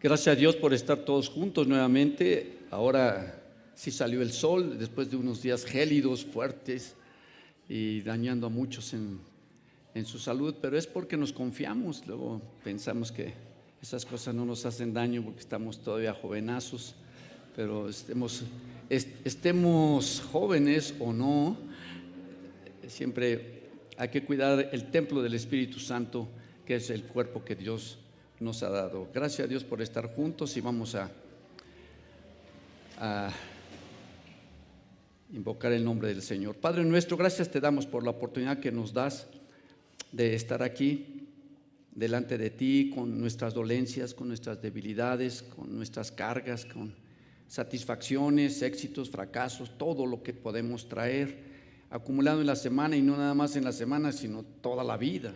Gracias a Dios por estar todos juntos nuevamente. Ahora sí salió el sol después de unos días gélidos, fuertes y dañando a muchos en su salud, pero es porque nos confiamos. Luego pensamos que esas cosas no nos hacen daño porque estamos todavía jovenazos, pero estemos jóvenes o no, siempre hay que cuidar el templo del Espíritu Santo, que es el cuerpo que Dios nos ha dado. Gracias a Dios por estar juntos y vamos a invocar el nombre del Señor. Padre nuestro, gracias te damos por la oportunidad que nos das de estar aquí delante de ti con nuestras dolencias, con nuestras debilidades, con nuestras cargas, con satisfacciones, éxitos, fracasos, todo lo que podemos traer acumulado en la semana, y no nada más en la semana, sino toda la vida.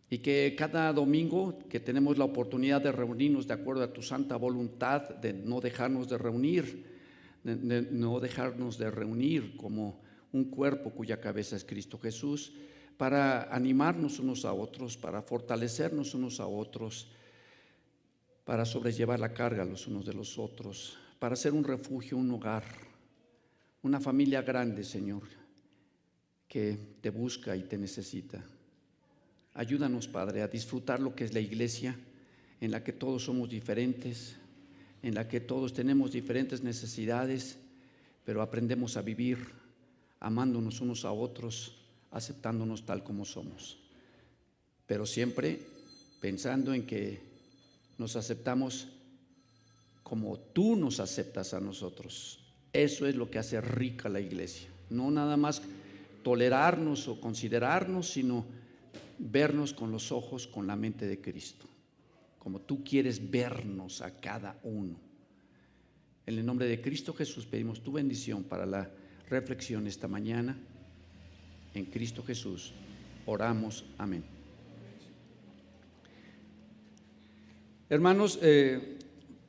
Y que cada domingo que tenemos la oportunidad de reunirnos de acuerdo a tu santa voluntad, de no dejarnos de reunir, como un cuerpo cuya cabeza es Cristo Jesús, para animarnos unos a otros, para fortalecernos unos a otros, para sobrellevar la carga los unos de los otros, para ser un refugio, un hogar, una familia grande, Señor, que te busca y te necesita. Ayúdanos, Padre, a disfrutar lo que es la iglesia, en la que todos somos diferentes, en la que todos tenemos diferentes necesidades, pero aprendemos a vivir amándonos unos a otros, aceptándonos tal como somos, pero siempre pensando en que nos aceptamos como tú nos aceptas a nosotros. Eso es lo que hace rica la iglesia, no nada más tolerarnos o considerarnos, sino vernos con los ojos, con la mente de Cristo, como tú quieres vernos a cada uno. En el nombre de Cristo Jesús pedimos tu bendición para la reflexión esta mañana. En Cristo Jesús oramos, amén. Hermanos,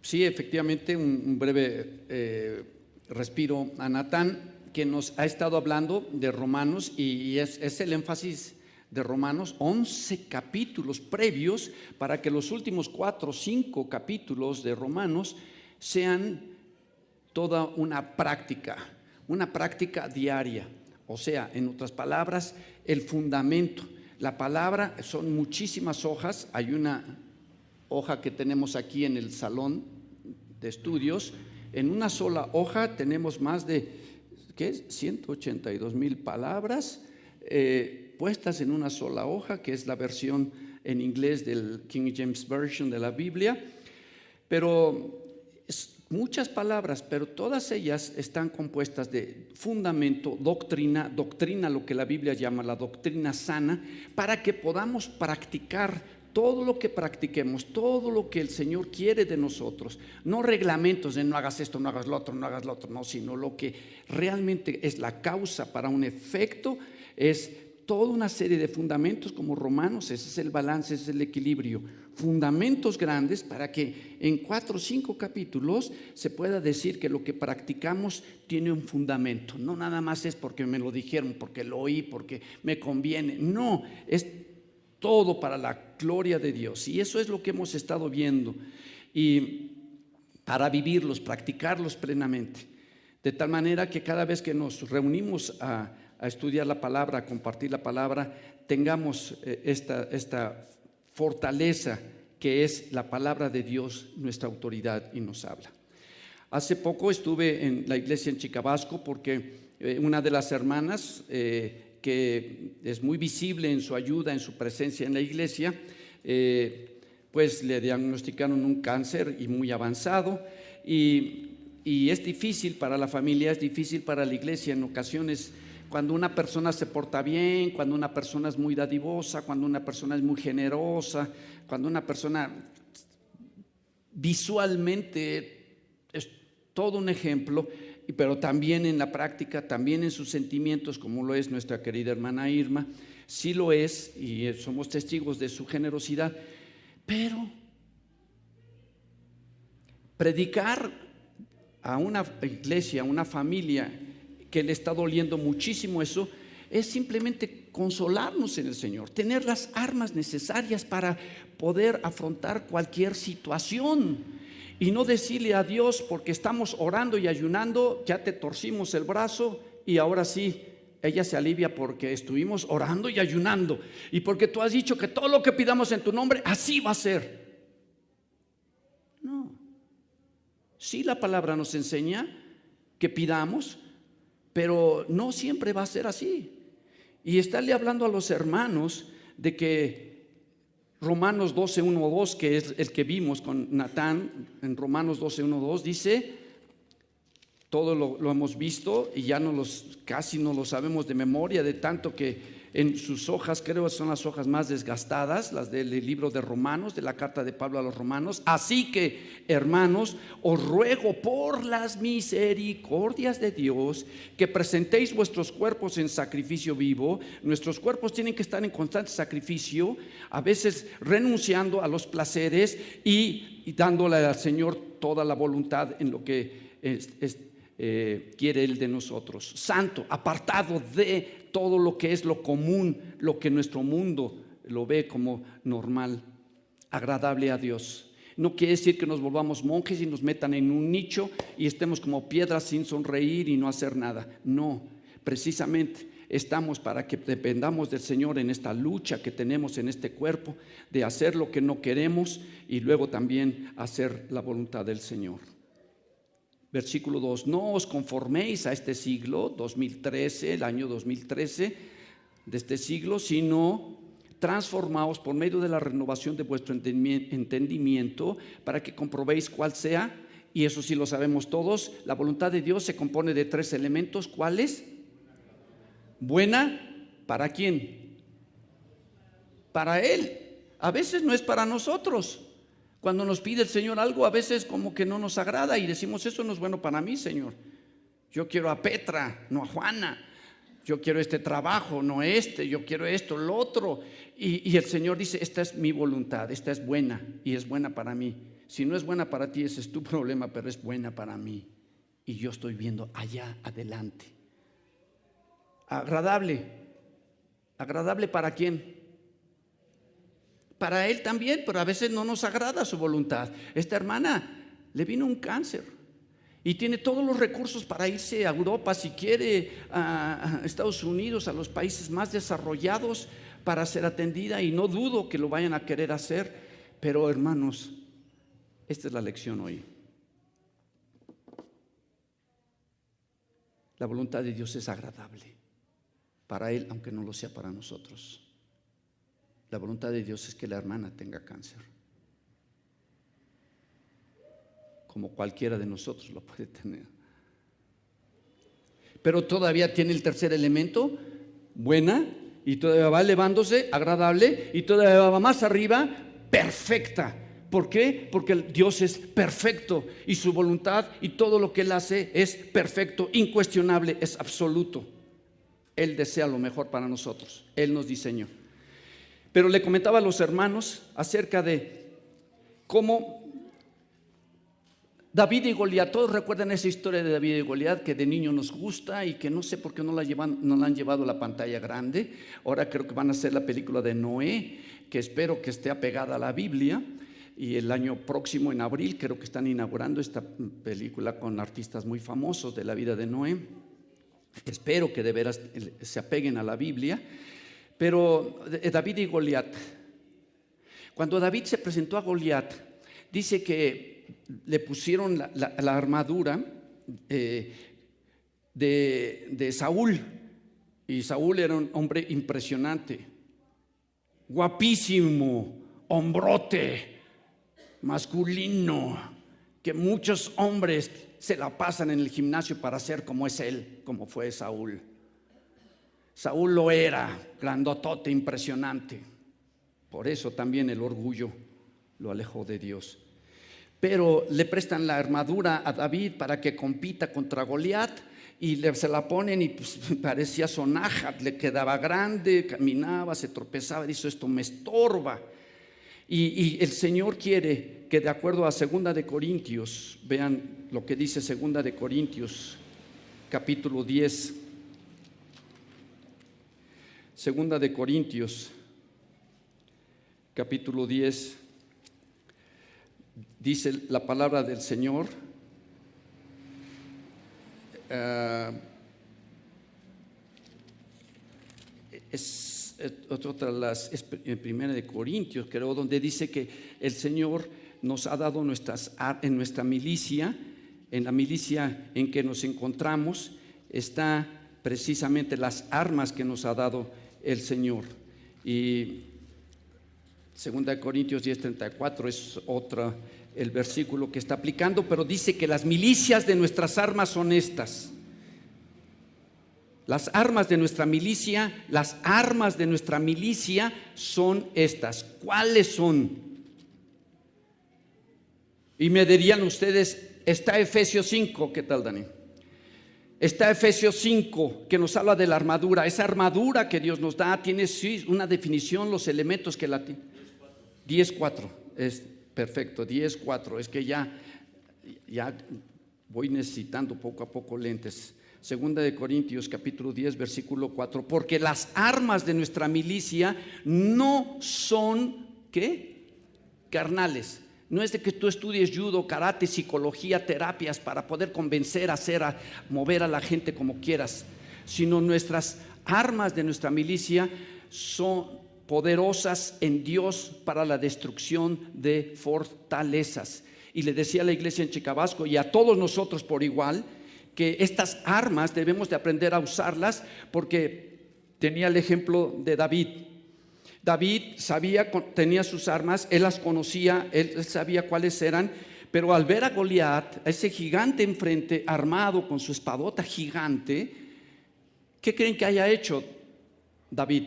sí, efectivamente, un breve respiro a Natán, que nos ha estado hablando de Romanos, y es el énfasis de Romanos, 11 capítulos previos para que los últimos 4 o 5 capítulos de Romanos sean toda una práctica diaria. O sea, en otras palabras, el fundamento. La palabra son muchísimas hojas. Hay una hoja que tenemos aquí en el salón de estudios. En una sola hoja tenemos más de 182,000 palabras puestas en una sola hoja, que es la versión en inglés del King James Version de la Biblia. Pero muchas palabras, pero todas ellas están compuestas de fundamento, doctrina, lo que la Biblia llama la doctrina sana, para que podamos practicar todo lo que practiquemos, todo lo que el Señor quiere de nosotros. No reglamentos de no hagas esto, no hagas lo otro, no, sino lo que realmente es la causa para un efecto. Es toda una serie de fundamentos como Romanos. Ese es el balance, ese es el equilibrio. Fundamentos grandes para que en 4 o 5 capítulos se pueda decir que lo que practicamos tiene un fundamento. No nada más es porque me lo dijeron, porque lo oí, porque me conviene. No, es todo para la gloria de Dios. Y eso es lo que hemos estado viendo. Y para vivirlos, practicarlos plenamente. De tal manera que cada vez que nos reunimos a estudiar la palabra, a compartir la palabra, tengamos esta fortaleza que es la palabra de Dios, nuestra autoridad, y nos habla. Hace poco estuve en la iglesia en Chicabasco porque una de las hermanas, que es muy visible en su ayuda, en su presencia en la iglesia, pues le diagnosticaron un cáncer y muy avanzado, y es difícil para la familia, es difícil para la iglesia en ocasiones. Cuando una persona se porta bien, cuando una persona es muy dadivosa, cuando una persona es muy generosa, cuando una persona visualmente es todo un ejemplo, pero también en la práctica, también en sus sentimientos, como lo es nuestra querida hermana Irma, sí lo es, y somos testigos de su generosidad. Pero predicar a una iglesia, a una familia que le está doliendo muchísimo eso, es simplemente consolarnos en el Señor, tener las armas necesarias para poder afrontar cualquier situación y no decirle a Dios porque estamos orando y ayunando, ya te torcimos el brazo y ahora sí, ella se alivia porque estuvimos orando y ayunando y porque tú has dicho que todo lo que pidamos en tu nombre, así va a ser. No, sí, la palabra nos enseña que pidamos, pero no siempre va a ser así. Y estarle hablando a los hermanos de que Romanos 12, 1, 2, que es el que vimos con Natán, en Romanos 12, 1, 2, dice, todo lo hemos visto y ya casi no lo sabemos de memoria, de tanto que en sus hojas, creo que son las hojas más desgastadas, las del libro de Romanos, de la carta de Pablo a los Romanos. Así que, hermanos, os ruego por las misericordias de Dios que presentéis vuestros cuerpos en sacrificio vivo. Nuestros cuerpos tienen que estar en constante sacrificio, a veces renunciando a los placeres y dándole al Señor toda la voluntad en lo que quiere Él de nosotros, santo, apartado de todo lo que es lo común, lo que nuestro mundo lo ve como normal, agradable a Dios. No quiere decir que nos volvamos monjes y nos metan en un nicho y estemos como piedras sin sonreír y no hacer nada. No, precisamente estamos para que dependamos del Señor en esta lucha que tenemos en este cuerpo, de hacer lo que no queremos y luego también hacer la voluntad del Señor. Versículo 2, no os conforméis a este siglo, 2013, el año 2013 de este siglo, sino transformaos por medio de la renovación de vuestro entendimiento para que comprobéis cuál sea, y eso sí lo sabemos todos, la voluntad de Dios se compone de 3 elementos. ¿Cuáles? Buena, ¿para quién? Para Él. A veces no es para nosotros. Cuando nos pide el Señor algo, a veces como que no nos agrada y decimos, eso no es bueno para mí, Señor. Yo quiero a Petra, no a Juana. Yo quiero este trabajo, no este. Yo quiero esto, lo otro. Y el Señor dice, esta es mi voluntad, esta es buena y es buena para mí. Si no es buena para ti, ese es tu problema, pero es buena para mí. Y yo estoy viendo allá adelante. Agradable. ¿Agradable para quién? Para Él también, pero a veces no nos agrada su voluntad. Esta hermana le vino un cáncer y tiene todos los recursos para irse a Europa, si quiere, a Estados Unidos, a los países más desarrollados para ser atendida, y no dudo que lo vayan a querer hacer. Pero hermanos, esta es la lección hoy. La voluntad de Dios es agradable para Él, aunque no lo sea para nosotros. La voluntad de Dios es que la hermana tenga cáncer, como cualquiera de nosotros lo puede tener. Pero todavía tiene el tercer elemento, buena, y todavía va elevándose, agradable, y todavía va más arriba, perfecta. ¿Por qué? Porque Dios es perfecto y su voluntad y todo lo que Él hace es perfecto, incuestionable, es absoluto. Él desea lo mejor para nosotros, Él nos diseñó. Pero le comentaba a los hermanos acerca de cómo David y Goliat. Todos recuerdan esa historia de David y Goliat que de niño nos gusta y que no sé por qué no la han llevado a la pantalla grande. Ahora creo que van a hacer la película de Noé, que espero que esté apegada a la Biblia. Y el año próximo, en abril, creo que están inaugurando esta película con artistas muy famosos de la vida de Noé. Espero que de veras se apeguen a la Biblia. Pero David y Goliat, cuando David se presentó a Goliat, dice que le pusieron la armadura de Saúl, y Saúl era un hombre impresionante, guapísimo, hombrote, masculino, que muchos hombres se la pasan en el gimnasio para ser como es él, como fue Saúl. Saúl lo era, grandotote, impresionante. Por eso también el orgullo lo alejó de Dios. Pero le prestan la armadura a David para que compita contra Goliat, y se la ponen y pues, parecía sonaja, le quedaba grande, caminaba, se tropezaba, dice, esto me estorba. Y el Señor quiere que, de acuerdo a 2 de Corintios, vean lo que dice 2 de Corintios, capítulo 10. Segunda de Corintios, capítulo 10, dice la palabra del Señor. Es en Primera de Corintios, creo, donde dice que el Señor nos ha dado en nuestra milicia, en la milicia en que nos encontramos, está precisamente las armas que nos ha dado el Señor. Y 2 Corintios 10:34 es el versículo que está aplicando, pero dice que las milicias de nuestras armas son estas. Las armas de nuestra milicia son estas. ¿Cuáles son? Y me dirían ustedes, está Efesios 5, ¿qué tal, Dani? Está Efesios 5, que nos habla de la armadura. Esa armadura que Dios nos da tiene sí una definición, los elementos que la tiene. 10:4, es perfecto, 10:4. Es que ya voy necesitando poco a poco lentes. Segunda de Corintios, capítulo 10, versículo 4. Porque las armas de nuestra milicia no son, ¿qué? Carnales. No es de que tú estudies judo, karate, psicología, terapias para poder convencer, mover a la gente como quieras, sino nuestras armas de nuestra milicia son poderosas en Dios para la destrucción de fortalezas. Y le decía a la iglesia en Chicabasco y a todos nosotros por igual, que estas armas debemos de aprender a usarlas, porque tenía el ejemplo de David. David tenía sus armas, él las conocía, él sabía cuáles eran, pero al ver a Goliat, a ese gigante enfrente, armado con su espadota gigante, ¿qué creen que haya hecho David?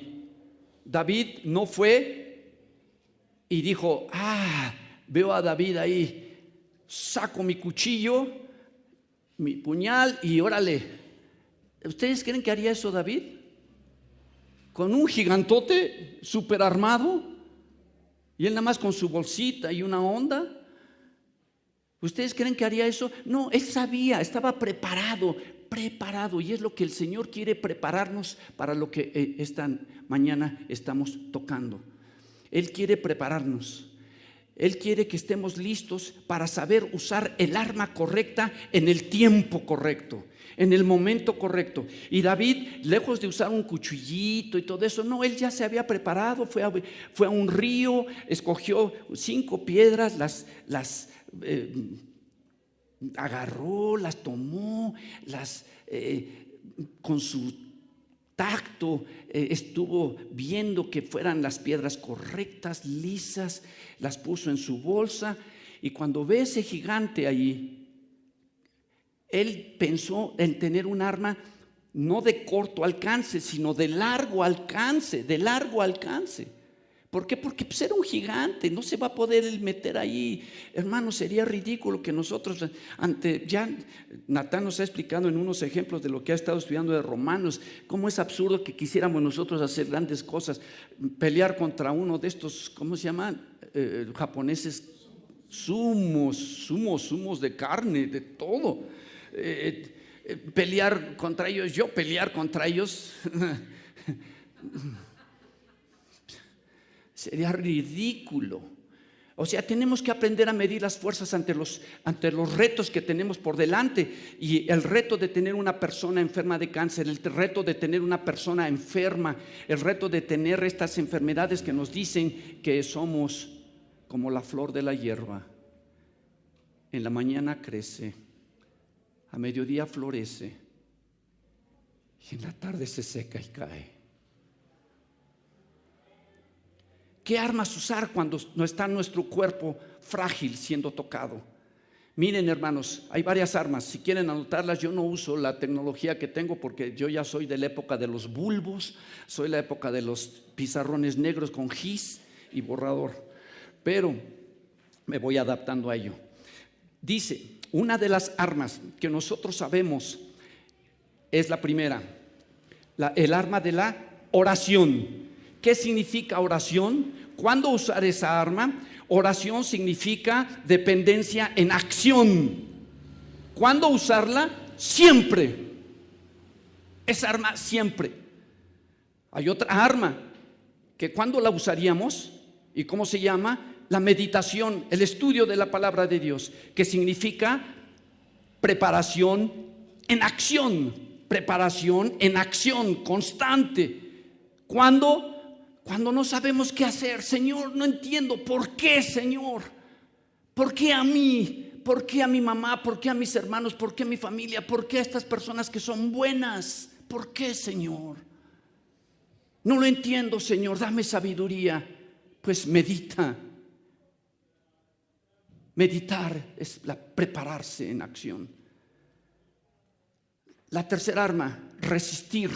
David no fue y dijo, veo a David ahí, saco mi cuchillo, mi puñal y órale. ¿Ustedes creen que haría eso David? Con un gigantote super armado y él nada más con su bolsita y una onda. ¿Ustedes creen que haría eso? No, él sabía, estaba preparado, y es lo que el Señor quiere prepararnos para lo que esta mañana estamos tocando. Él quiere prepararnos. Él quiere que estemos listos para saber usar el arma correcta en el tiempo correcto, en el momento correcto. Y David, lejos de usar un cuchillito y todo eso, no, él ya se había preparado, fue a un río, escogió 5 piedras, las agarró, las tomó, con su tacto estuvo viendo que fueran las piedras correctas, lisas, las puso en su bolsa. Y cuando ve ese gigante ahí, él pensó en tener un arma no de corto alcance, sino de largo alcance, ¿Por qué? Porque pues era un gigante, no se va a poder meter ahí. Hermano, sería ridículo que nosotros ya Natán nos ha explicado en unos ejemplos de lo que ha estado estudiando de Romanos, cómo es absurdo que quisiéramos nosotros hacer grandes cosas, pelear contra uno de estos, ¿cómo se llaman? Japoneses, sumos de carne, de todo. Pelear contra ellos, sería ridículo. O sea, tenemos que aprender a medir las fuerzas ante los retos que tenemos por delante. Y el reto de tener una persona enferma de cáncer, el reto de tener una persona enferma, el reto de tener estas enfermedades que nos dicen que somos como la flor de la hierba. En la mañana crece, a mediodía florece y en la tarde se seca y cae. ¿Qué armas usar cuando no está nuestro cuerpo frágil siendo tocado? Miren, hermanos, hay varias armas. Si quieren anotarlas, yo no uso la tecnología que tengo porque yo ya soy de la época de los bulbos, soy la época de los pizarrones negros con gis y borrador, pero me voy adaptando a ello. Dice, una de las armas que nosotros sabemos es la primera, el arma de la oración. ¿Qué significa oración? ¿Cuándo usar esa arma? Oración significa dependencia en acción. ¿Cuándo usarla? Siempre. Esa arma siempre. Hay otra arma que cuando la usaríamos y cómo se llama, la meditación, el estudio de la palabra de Dios, que significa preparación en acción constante. Cuando no sabemos qué hacer, Señor, no entiendo, ¿por qué, Señor? ¿Por qué a mí? ¿Por qué a mi mamá? ¿Por qué a mis hermanos? ¿Por qué a mi familia? ¿Por qué a estas personas que son buenas? ¿Por qué, Señor? No lo entiendo, Señor, dame sabiduría. Pues medita. Meditar es prepararse en acción. La tercera arma, resistir.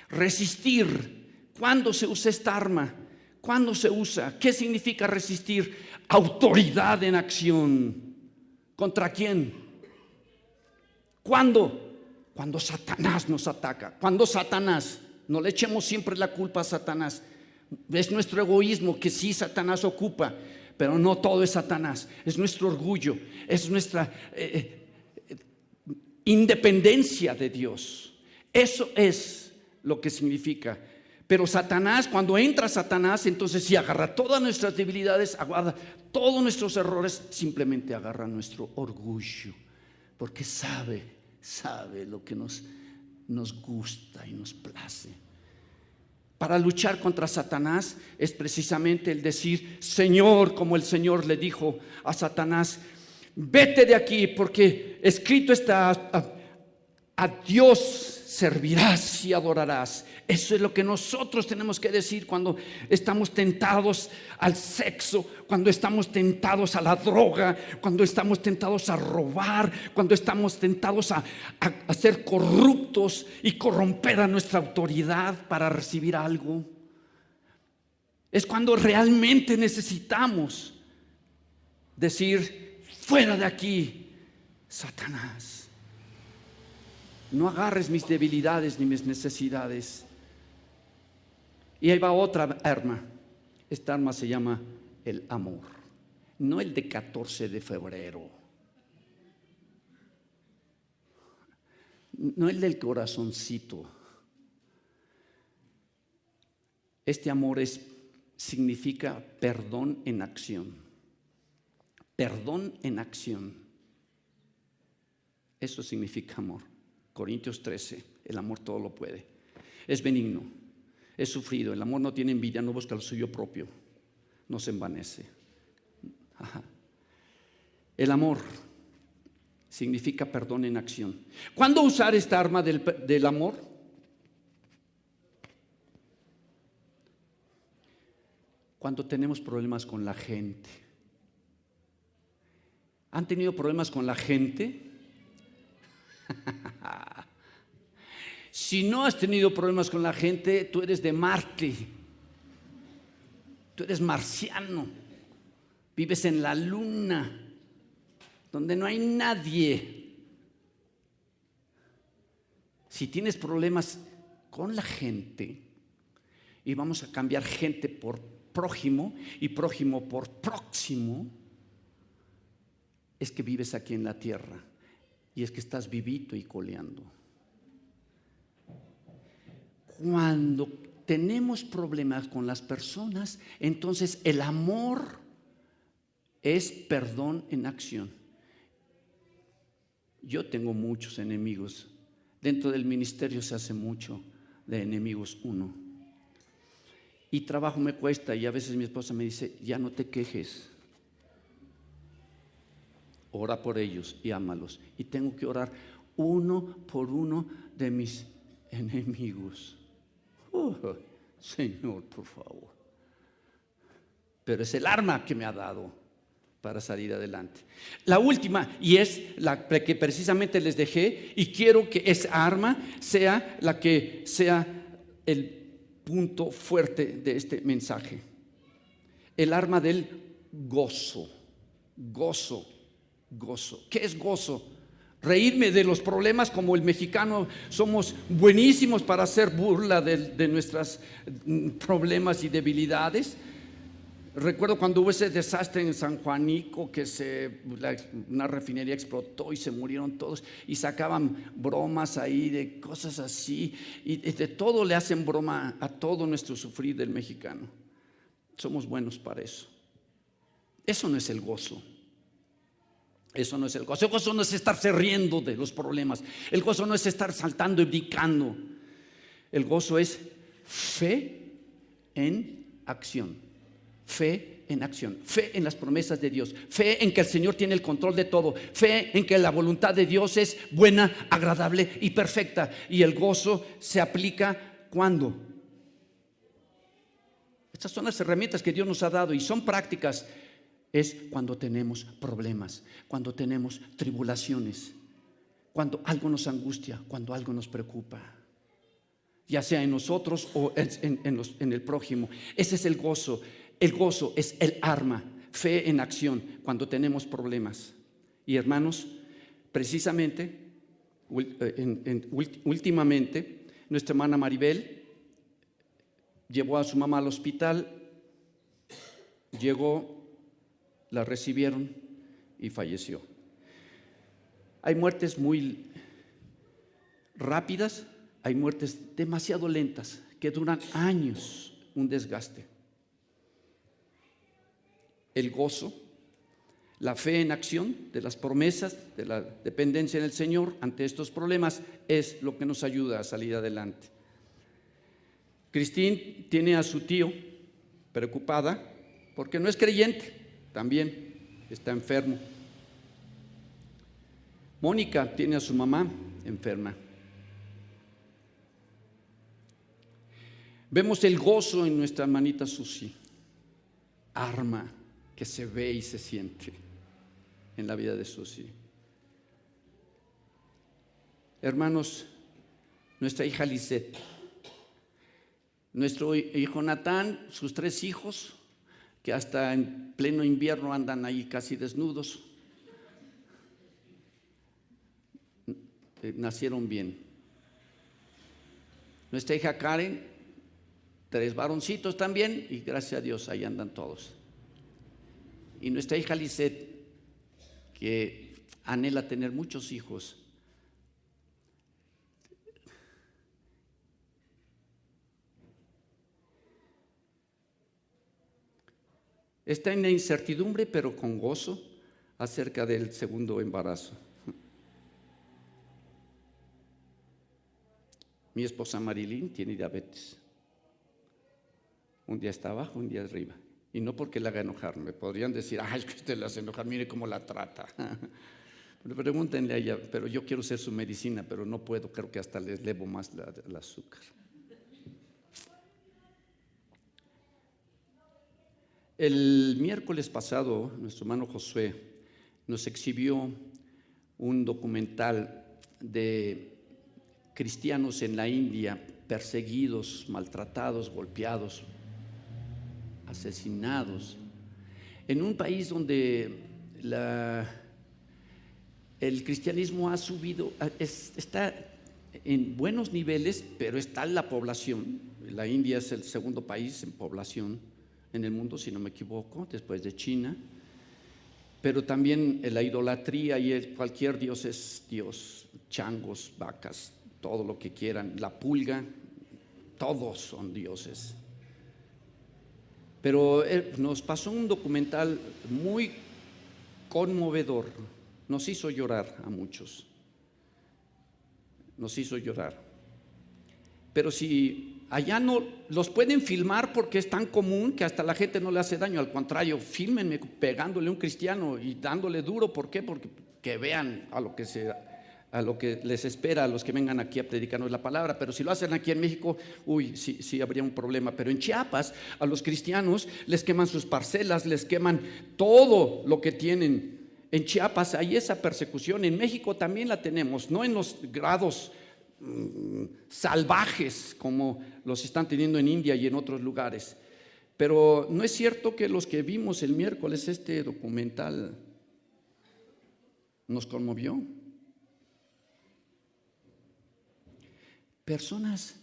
Resistir. ¿Cuándo se usa esta arma? ¿Cuándo se usa? ¿Qué significa resistir? Autoridad en acción. ¿Contra quién? ¿Cuándo? Cuando Satanás nos ataca. Cuando Satanás, no le echemos siempre la culpa a Satanás. Es nuestro egoísmo que sí Satanás ocupa, pero no todo es Satanás. Es nuestro orgullo, es nuestra independencia de Dios. Eso es lo que significa. Pero Satanás, cuando entra Satanás, entonces sí agarra todas nuestras debilidades, agarra todos nuestros errores, simplemente agarra nuestro orgullo, porque sabe lo que nos gusta y nos place. Para luchar contra Satanás es precisamente el decir, Señor, como el Señor le dijo a Satanás, vete de aquí, porque escrito está, a Dios servirás y adorarás. Eso es lo que nosotros tenemos que decir cuando estamos tentados al sexo, cuando estamos tentados a la droga, cuando estamos tentados a robar, cuando estamos tentados a ser corruptos y corromper a nuestra autoridad para recibir algo. Es cuando realmente necesitamos decir, fuera de aquí, Satanás. No agarres mis debilidades ni mis necesidades. Y ahí va otra arma. Esta arma se llama el amor. No el de 14 de febrero. No el del corazoncito. Este amor significa perdón en acción. Perdón en acción. Eso significa amor. Corintios 13, el amor todo lo puede. Es benigno, es sufrido. El amor no tiene envidia, no busca lo suyo propio, no se envanece. Ajá. El amor significa perdón en acción. ¿Cuándo usar esta arma del amor? Cuando tenemos problemas con la gente. ¿Han tenido problemas con la gente? Si no has tenido problemas con la gente, tú eres de Marte, tú eres marciano, vives en la luna, donde no hay nadie. Si tienes problemas con la gente, y vamos a cambiar gente por prójimo y prójimo por próximo, es que vives aquí en la tierra. Y es que estás vivito y coleando. Cuando tenemos problemas con las personas, entonces el amor es perdón en acción. Yo tengo muchos enemigos. Dentro del ministerio se hace mucho de enemigos uno. Y trabajo me cuesta, y a veces mi esposa me dice, ya no te quejes. Ora por ellos y ámalos. Y tengo que orar uno por uno de mis enemigos. Señor, por favor. Pero es el arma que me ha dado para salir adelante. La última, y es la que precisamente les dejé, y quiero que esa arma sea la que sea el punto fuerte de este mensaje. El arma del gozo. Gozo. Gozo. ¿Qué es gozo? Reírme de los problemas, como el mexicano somos buenísimos para hacer burla de nuestros problemas y debilidades. Recuerdo cuando hubo ese desastre en San Juanico, que una refinería explotó y se murieron todos, y sacaban bromas ahí de cosas así, y de todo le hacen broma a todo nuestro sufrir del mexicano. Somos buenos para eso. Eso no es el gozo. Eso no es el gozo. El gozo no es estarse riendo de los problemas. El gozo no es estar saltando y brincando. El gozo es fe en acción. Fe en acción. Fe en las promesas de Dios. Fe en que el Señor tiene el control de todo. Fe en que la voluntad de Dios es buena, agradable y perfecta. Y el gozo se aplica ¿cuándo? Estas son las herramientas que Dios nos ha dado y son prácticas. Es cuando tenemos problemas, cuando tenemos tribulaciones, cuando algo nos angustia, cuando algo nos preocupa, ya sea en nosotros o en el prójimo. Ese es el gozo. El gozo es el arma, fe en acción cuando tenemos problemas. Y hermanos, precisamente, últimamente, nuestra hermana Maribel llevó a su mamá al hospital, llegó, la recibieron y falleció. Hay muertes muy rápidas, hay muertes demasiado lentas que duran años, un desgaste. El gozo, la fe en acción de las promesas, de la dependencia en el Señor ante estos problemas es lo que nos ayuda a salir adelante. Cristín tiene a su tío preocupada porque no es creyente, también está enfermo. Mónica tiene a su mamá enferma. Vemos el gozo en nuestra hermanita Susi, arma que se ve y se siente en la vida de Susi. Hermanos, nuestra hija Lisette, nuestro hijo Natán, sus 3 hijos, que hasta en pleno invierno andan ahí casi desnudos, nacieron bien. Nuestra hija Karen, 3 varoncitos también, y gracias a Dios ahí andan todos. Y nuestra hija Lisette, que anhela tener muchos hijos, está en la incertidumbre, pero con gozo acerca del segundo embarazo. Mi esposa Marilyn tiene diabetes. Un día está abajo, un día arriba. Y no porque la haga enojar, me podrían decir, ay, es que usted la hace enojar, mire cómo la trata. Pero pregúntenle a ella, pero yo quiero ser su medicina, pero no puedo, creo que hasta les elevo más el azúcar. El miércoles pasado, nuestro hermano Josué nos exhibió un documental de cristianos en la India, perseguidos, maltratados, golpeados, asesinados, en un país donde el cristianismo ha subido, está en buenos niveles, pero está la población. La India es el segundo país en población en el mundo, si no me equivoco, después de China. Pero también la idolatría y cualquier dios es Dios, changos, vacas, todo lo que quieran, la pulga, todos son dioses. Pero nos pasó un documental muy conmovedor, nos hizo llorar a muchos, nos hizo llorar. Pero si allá no los pueden filmar porque es tan común que hasta la gente no le hace daño, al contrario, fílmenme pegándole a un cristiano y dándole duro. ¿Por qué? Porque que vean a lo que les espera a los que vengan aquí a predicarnos la palabra. Pero si lo hacen aquí en México, sí habría un problema. Pero en Chiapas a los cristianos les queman sus parcelas, les queman todo lo que tienen. En Chiapas hay esa persecución, en México también la tenemos, no en los grados salvajes como los están teniendo en India y en otros lugares. Pero no es cierto que los que vimos el miércoles este documental nos conmovió. Personas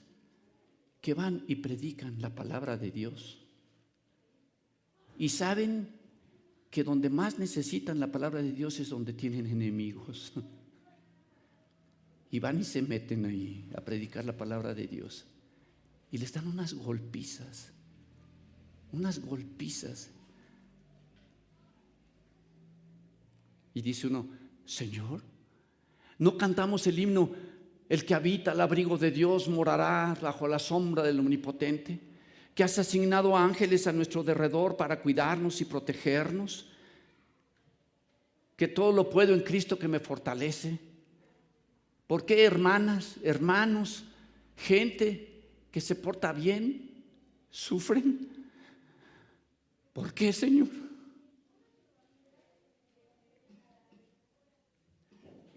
que van y predican la palabra de Dios Y saben que donde más necesitan la palabra de Dios es donde tienen enemigos. Y van y se meten ahí a predicar la palabra de Dios. Y les dan unas golpizas. Unas golpizas. Y dice uno, Señor, ¿no cantamos el himno? El que habita al abrigo de Dios morará bajo la sombra del Omnipotente, que has asignado ángeles a nuestro derredor para cuidarnos y protegernos, que todo lo puedo en Cristo que me fortalece. ¿Por qué, hermanas, hermanos, gente que se porta bien, sufren? ¿Por qué, Señor?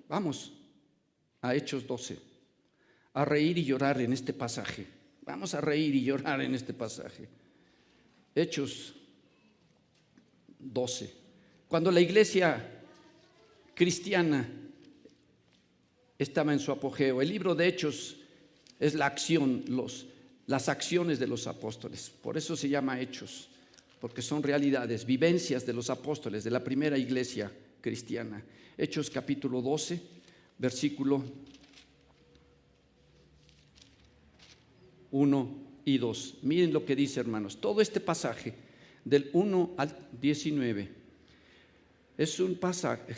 Vamos a Hechos 12, a reír y llorar en este pasaje. Vamos a reír y llorar en este pasaje. Hechos 12. Cuando la iglesia cristiana estaba en su apogeo, el libro de Hechos es la acción, las acciones de los apóstoles. Por eso se llama Hechos, porque son realidades, vivencias de los apóstoles, de la primera iglesia cristiana. Hechos capítulo 12, versículo 1 y 2. Miren lo que dice, hermanos. Todo este pasaje del 1 al 19 es un pasaje,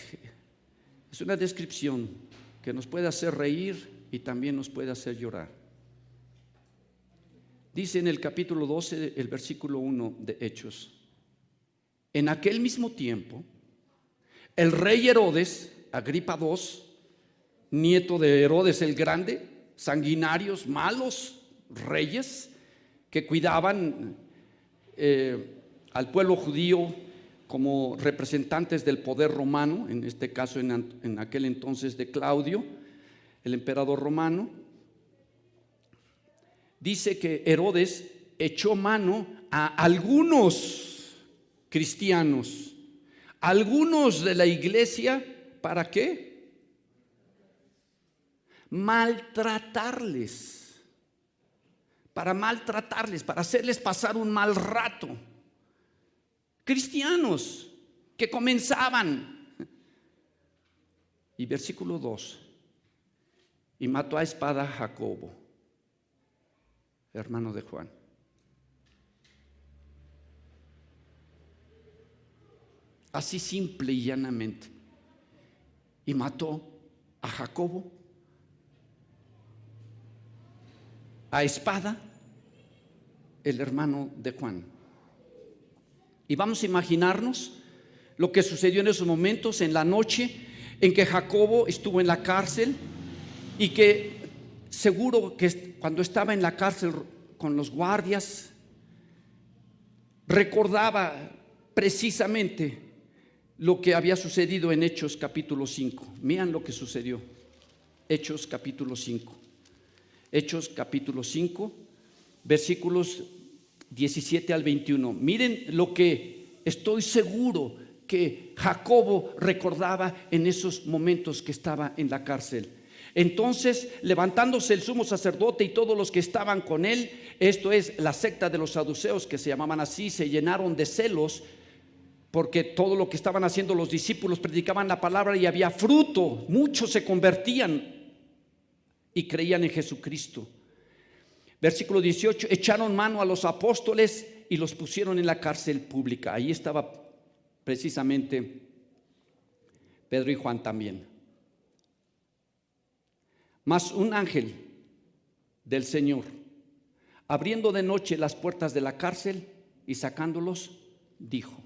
es una descripción que nos puede hacer reír y también nos puede hacer llorar. Dice en el capítulo 12, el versículo 1 de Hechos: en aquel mismo tiempo, el rey Herodes, Agripa II, nieto de Herodes el Grande, sanguinarios, malos reyes que cuidaban al pueblo judío como representantes del poder romano, en este caso en aquel entonces de Claudio, el emperador romano. Dice que Herodes echó mano a algunos cristianos, algunos de la iglesia, ¿para qué? Maltratarles, para hacerles pasar un mal rato. Cristianos que comenzaban. Y versículo 2: y mató a espada a Jacobo, hermano de Juan. Así simple y llanamente. Y mató a Jacobo a espada, el hermano de Juan. Y vamos a imaginarnos lo que sucedió en esos momentos, en la noche en que Jacobo estuvo en la cárcel, y que seguro que cuando estaba en la cárcel con los guardias recordaba precisamente lo que había sucedido en Hechos capítulo 5. Miren lo que sucedió. Hechos capítulo 5. Hechos capítulo 5, versículos 17 al 21. Miren lo que estoy seguro que Jacobo recordaba en esos momentos que estaba en la cárcel. Entonces, levantándose el sumo sacerdote y todos los que estaban con él, esto es la secta de los saduceos, que se llamaban así, se llenaron de celos, porque todo lo que estaban haciendo los discípulos, predicaban la palabra y había fruto. Muchos se convertían y creían en Jesucristo. Versículo 18: echaron mano a los apóstoles y los pusieron en la cárcel pública. Ahí estaba precisamente Pedro y Juan también. Mas un ángel del Señor, abriendo de noche las puertas de la cárcel y sacándolos, dijo.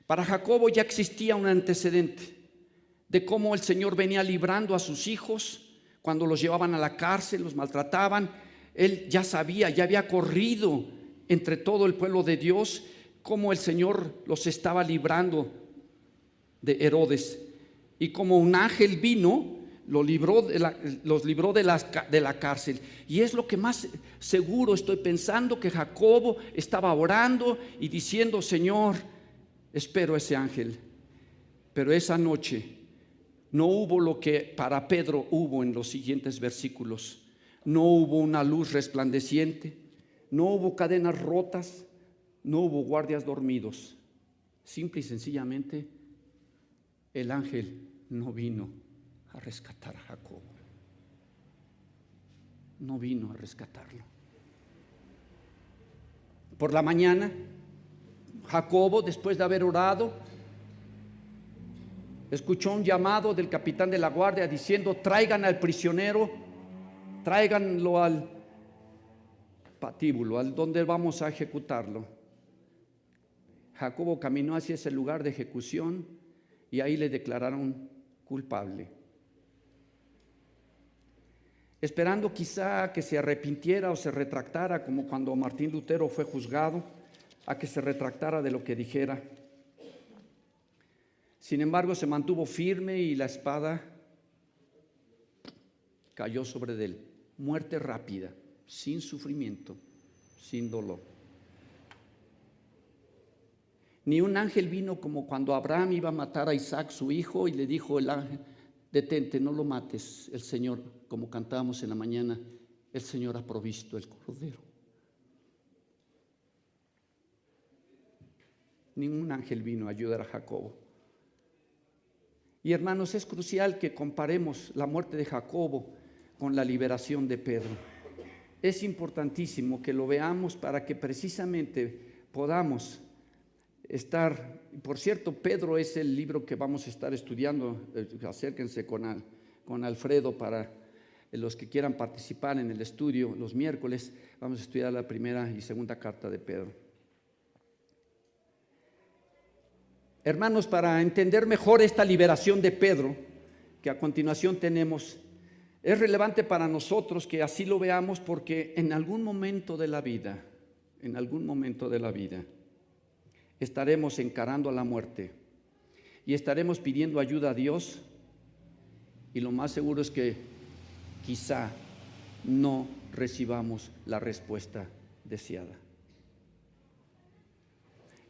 Para Jacobo ya existía un antecedente de cómo el Señor venía librando a sus hijos cuando los llevaban a la cárcel, los maltrataban. Él ya sabía, ya había corrido entre todo el pueblo de Dios cómo el Señor los estaba librando de Herodes, y como un ángel vino, los libró de la cárcel. Y es lo que más seguro estoy pensando, que Jacobo estaba orando y diciendo: Señor, espero ese ángel. Pero esa noche no hubo lo que para Pedro hubo en los siguientes versículos. No hubo una luz resplandeciente, no hubo cadenas rotas, no hubo guardias dormidos. Simple y sencillamente, el ángel no vino a rescatar a Jacobo. No vino a rescatarlo. Por la mañana, Jacobo, después de haber orado, escuchó un llamado del capitán de la guardia diciendo: traigan al prisionero, tráiganlo al patíbulo, al donde vamos a ejecutarlo. Jacobo caminó hacia ese lugar de ejecución y ahí le declararon culpable, esperando quizá que se arrepintiera o se retractara, como cuando Martín Lutero fue juzgado, a que se retractara de lo que dijera. Sin embargo, se mantuvo firme y la espada cayó sobre él. Muerte rápida, sin sufrimiento, sin dolor. Ni un ángel vino como cuando Abraham iba a matar a Isaac, su hijo, y le dijo el ángel: detente, no lo mates. El Señor, como cantábamos en la mañana, el Señor ha provisto el cordero. Ningún ángel vino a ayudar a Jacobo. Y hermanos, es crucial que comparemos la muerte de Jacobo con la liberación de Pedro. Es importantísimo que lo veamos para que precisamente podamos estar. Por cierto, Pedro es el libro que vamos a estar estudiando. Acérquense con Alfredo para los que quieran participar en el estudio los miércoles. Vamos a estudiar la primera y segunda carta de Pedro. Hermanos, para entender mejor esta liberación de Pedro, que a continuación tenemos, es relevante para nosotros que así lo veamos, porque en algún momento de la vida, estaremos encarando a la muerte y estaremos pidiendo ayuda a Dios, y lo más seguro es que quizá no recibamos la respuesta deseada.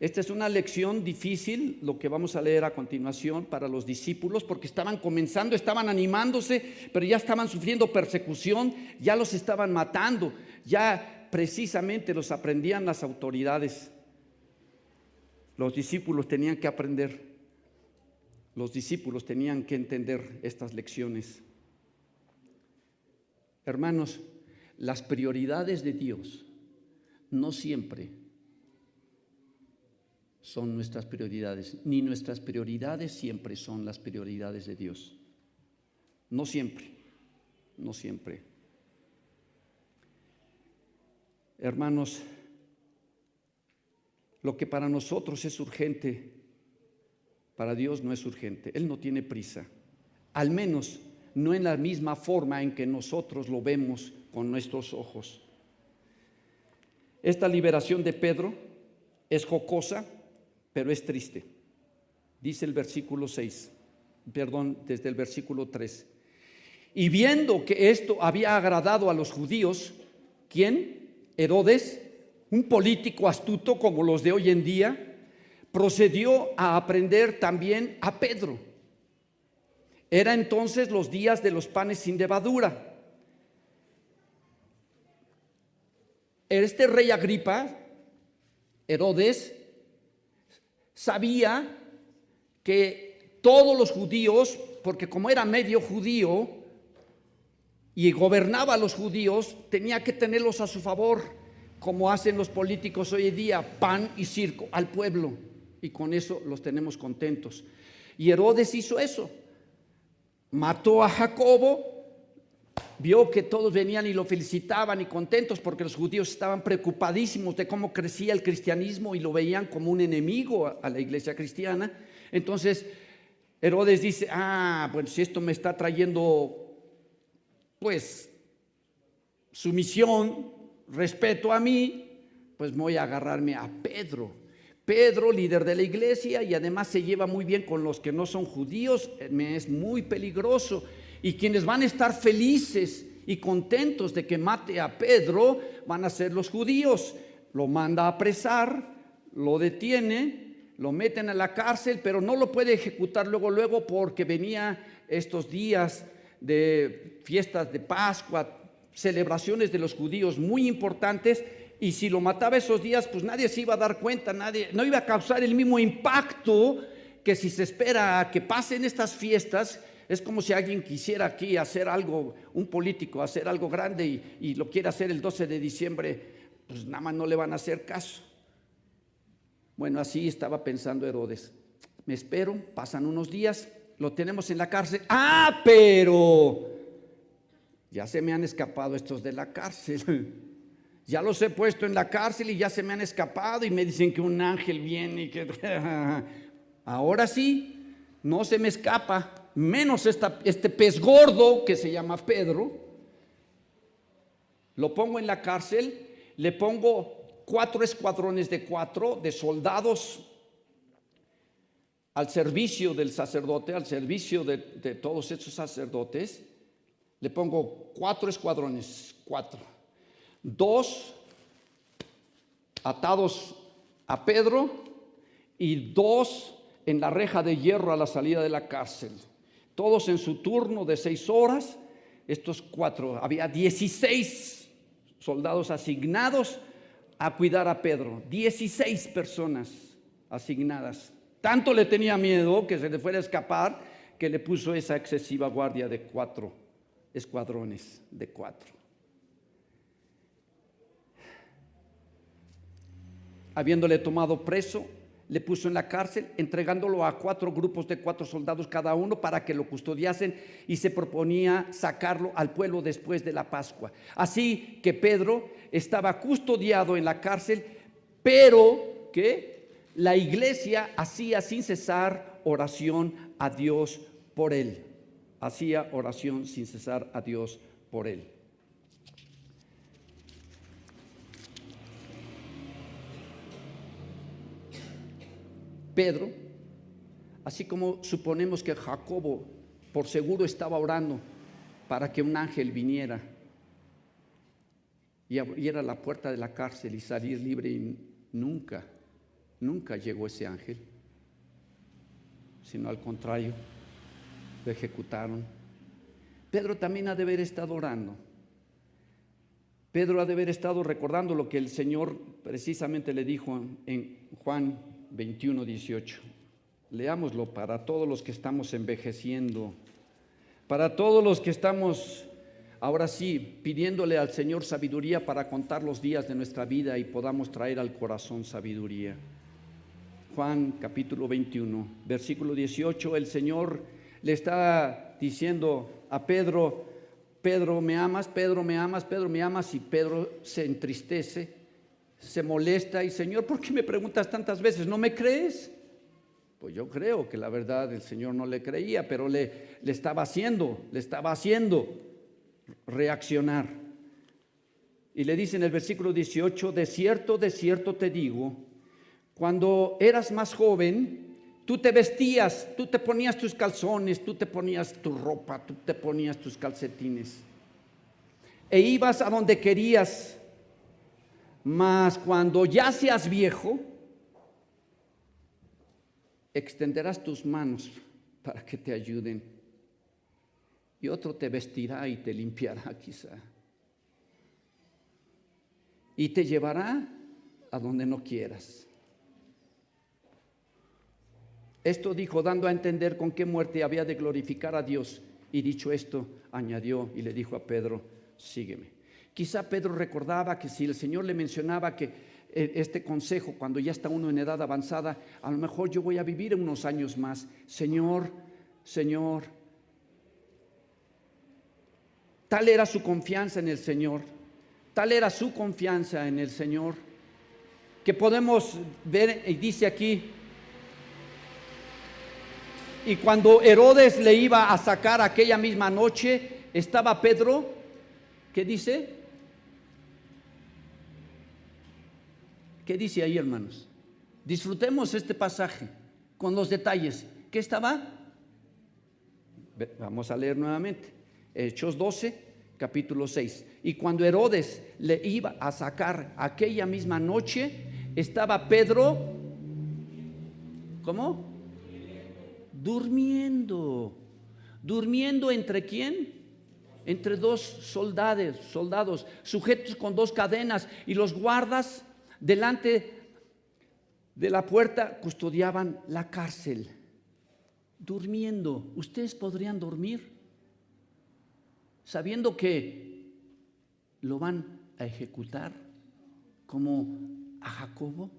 Esta es una lección difícil, lo que vamos a leer a continuación, para los discípulos, porque estaban comenzando, estaban animándose, pero ya estaban sufriendo persecución, ya los estaban matando, ya precisamente los aprendían las autoridades. Los discípulos tenían que aprender, los discípulos tenían que entender estas lecciones. Hermanos, las prioridades de Dios no siempre son nuestras prioridades, ni nuestras prioridades siempre son las prioridades de Dios. No siempre, no siempre. Hermanos, lo que para nosotros es urgente, para Dios no es urgente. Él no tiene prisa, al menos no en la misma forma en que nosotros lo vemos con nuestros ojos. Esta liberación de Pedro es jocosa, pero es triste. Dice el versículo 6, desde el versículo 3. Y viendo que esto había agradado a los judíos, ¿quién? Herodes, un político astuto como los de hoy en día, procedió a aprender también a Pedro. Era entonces los días de los panes sin levadura. Este rey Agripa, Herodes, sabía que todos los judíos, porque como era medio judío y gobernaba a los judíos, tenía que tenerlos a su favor, como hacen los políticos hoy en día, pan y circo al pueblo, y con eso los tenemos contentos. Y Herodes hizo eso, mató a Jacobo. Vio que todos venían y lo felicitaban y contentos, porque los judíos estaban preocupadísimos de cómo crecía el cristianismo y lo veían como un enemigo a la iglesia cristiana. Entonces Herodes dice: bueno, si esto me está trayendo pues sumisión, respeto a mí, pues voy a agarrarme a Pedro. Pedro, líder de la iglesia, y además se lleva muy bien con los que no son judíos, me es muy peligroso. Y quienes van a estar felices y contentos de que mate a Pedro van a ser los judíos. Lo manda a apresar, lo detiene, lo meten a la cárcel, pero no lo puede ejecutar luego, porque venía estos días de fiestas de Pascua, celebraciones de los judíos muy importantes, y si lo mataba esos días, pues nadie se iba a dar cuenta, nadie, no iba a causar el mismo impacto que si se espera a que pasen estas fiestas. Es como si alguien quisiera aquí hacer algo, un político, hacer algo grande y lo quiere hacer el 12 de diciembre, pues nada más no le van a hacer caso. Bueno, así estaba pensando Herodes. Me espero, pasan unos días, lo tenemos en la cárcel. ¡Ah, pero! Ya se me han escapado estos de la cárcel. Ya los he puesto en la cárcel y ya se me han escapado y me dicen que un ángel viene y que... Ahora sí, no se me escapa. Menos este pez gordo que se llama Pedro. Lo pongo en la cárcel, le pongo 4 escuadrones de 4 de soldados al servicio del sacerdote, al servicio de todos estos sacerdotes. Le pongo 4 escuadrones, 4. 2 atados a Pedro y 2 en la reja de hierro a la salida de la cárcel. Todos en su turno de 6 horas, estos 4, había 16 soldados asignados a cuidar a Pedro, 16 personas asignadas. Tanto le tenía miedo que se le fuera a escapar, que le puso esa excesiva guardia de 4 escuadrones de 4. Habiéndole tomado preso, le puso en la cárcel, entregándolo a 4 grupos de 4 soldados cada uno para que lo custodiasen, y se proponía sacarlo al pueblo después de la Pascua. Así que Pedro estaba custodiado en la cárcel, pero que la iglesia hacía sin cesar oración a Dios por él. Hacía oración sin cesar a Dios por él. Pedro, así como suponemos que Jacobo por seguro estaba orando para que un ángel viniera y abriera la puerta de la cárcel y salir libre, y nunca llegó ese ángel, sino al contrario, lo ejecutaron. Pedro también ha de haber estado orando. Pedro ha de haber estado recordando lo que el Señor precisamente le dijo en Juan 21:18. Leámoslo para todos los que estamos envejeciendo, para todos los que estamos ahora sí pidiéndole al Señor sabiduría para contar los días de nuestra vida y podamos traer al corazón sabiduría. Juan capítulo 21, versículo 18, el Señor le está diciendo a Pedro: Pedro, ¿me amas? Pedro, ¿me amas? Pedro, ¿me amas? Y Pedro se entristece, se molesta y: Señor, ¿por qué me preguntas tantas veces? ¿No me crees? Pues yo creo que la verdad el Señor no le creía, pero le estaba haciendo reaccionar. Y le dice en el versículo 18: de cierto te digo, cuando eras más joven, tú te vestías, tú te ponías tus calzones, tú te ponías tu ropa, tú te ponías tus calcetines e ibas a donde querías. Mas cuando ya seas viejo, extenderás tus manos para que te ayuden, y otro te vestirá y te limpiará quizá, y te llevará a donde no quieras. Esto dijo, dando a entender con qué muerte había de glorificar a Dios, y dicho esto, añadió y le dijo a Pedro: sígueme. Quizá Pedro recordaba que si el Señor le mencionaba que este consejo, cuando ya está uno en edad avanzada, a lo mejor yo voy a vivir unos años más. Señor, tal era su confianza en el Señor, tal era su confianza en el Señor, que podemos ver, y dice aquí: y cuando Herodes le iba a sacar aquella misma noche, estaba Pedro, ¿qué dice? ¿Qué dice ahí, hermanos? Disfrutemos este pasaje con los detalles. ¿Qué estaba? Vamos a leer nuevamente. Hechos 12, capítulo 6. Y cuando Herodes le iba a sacar aquella misma noche, estaba Pedro, ¿cómo? Durmiendo. ¿Durmiendo entre quién? entre dos soldados sujetos con dos cadenas, y los guardas delante de la puerta custodiaban la cárcel, durmiendo. ¿Ustedes podrían dormir sabiendo que lo van a ejecutar como a Jacobo?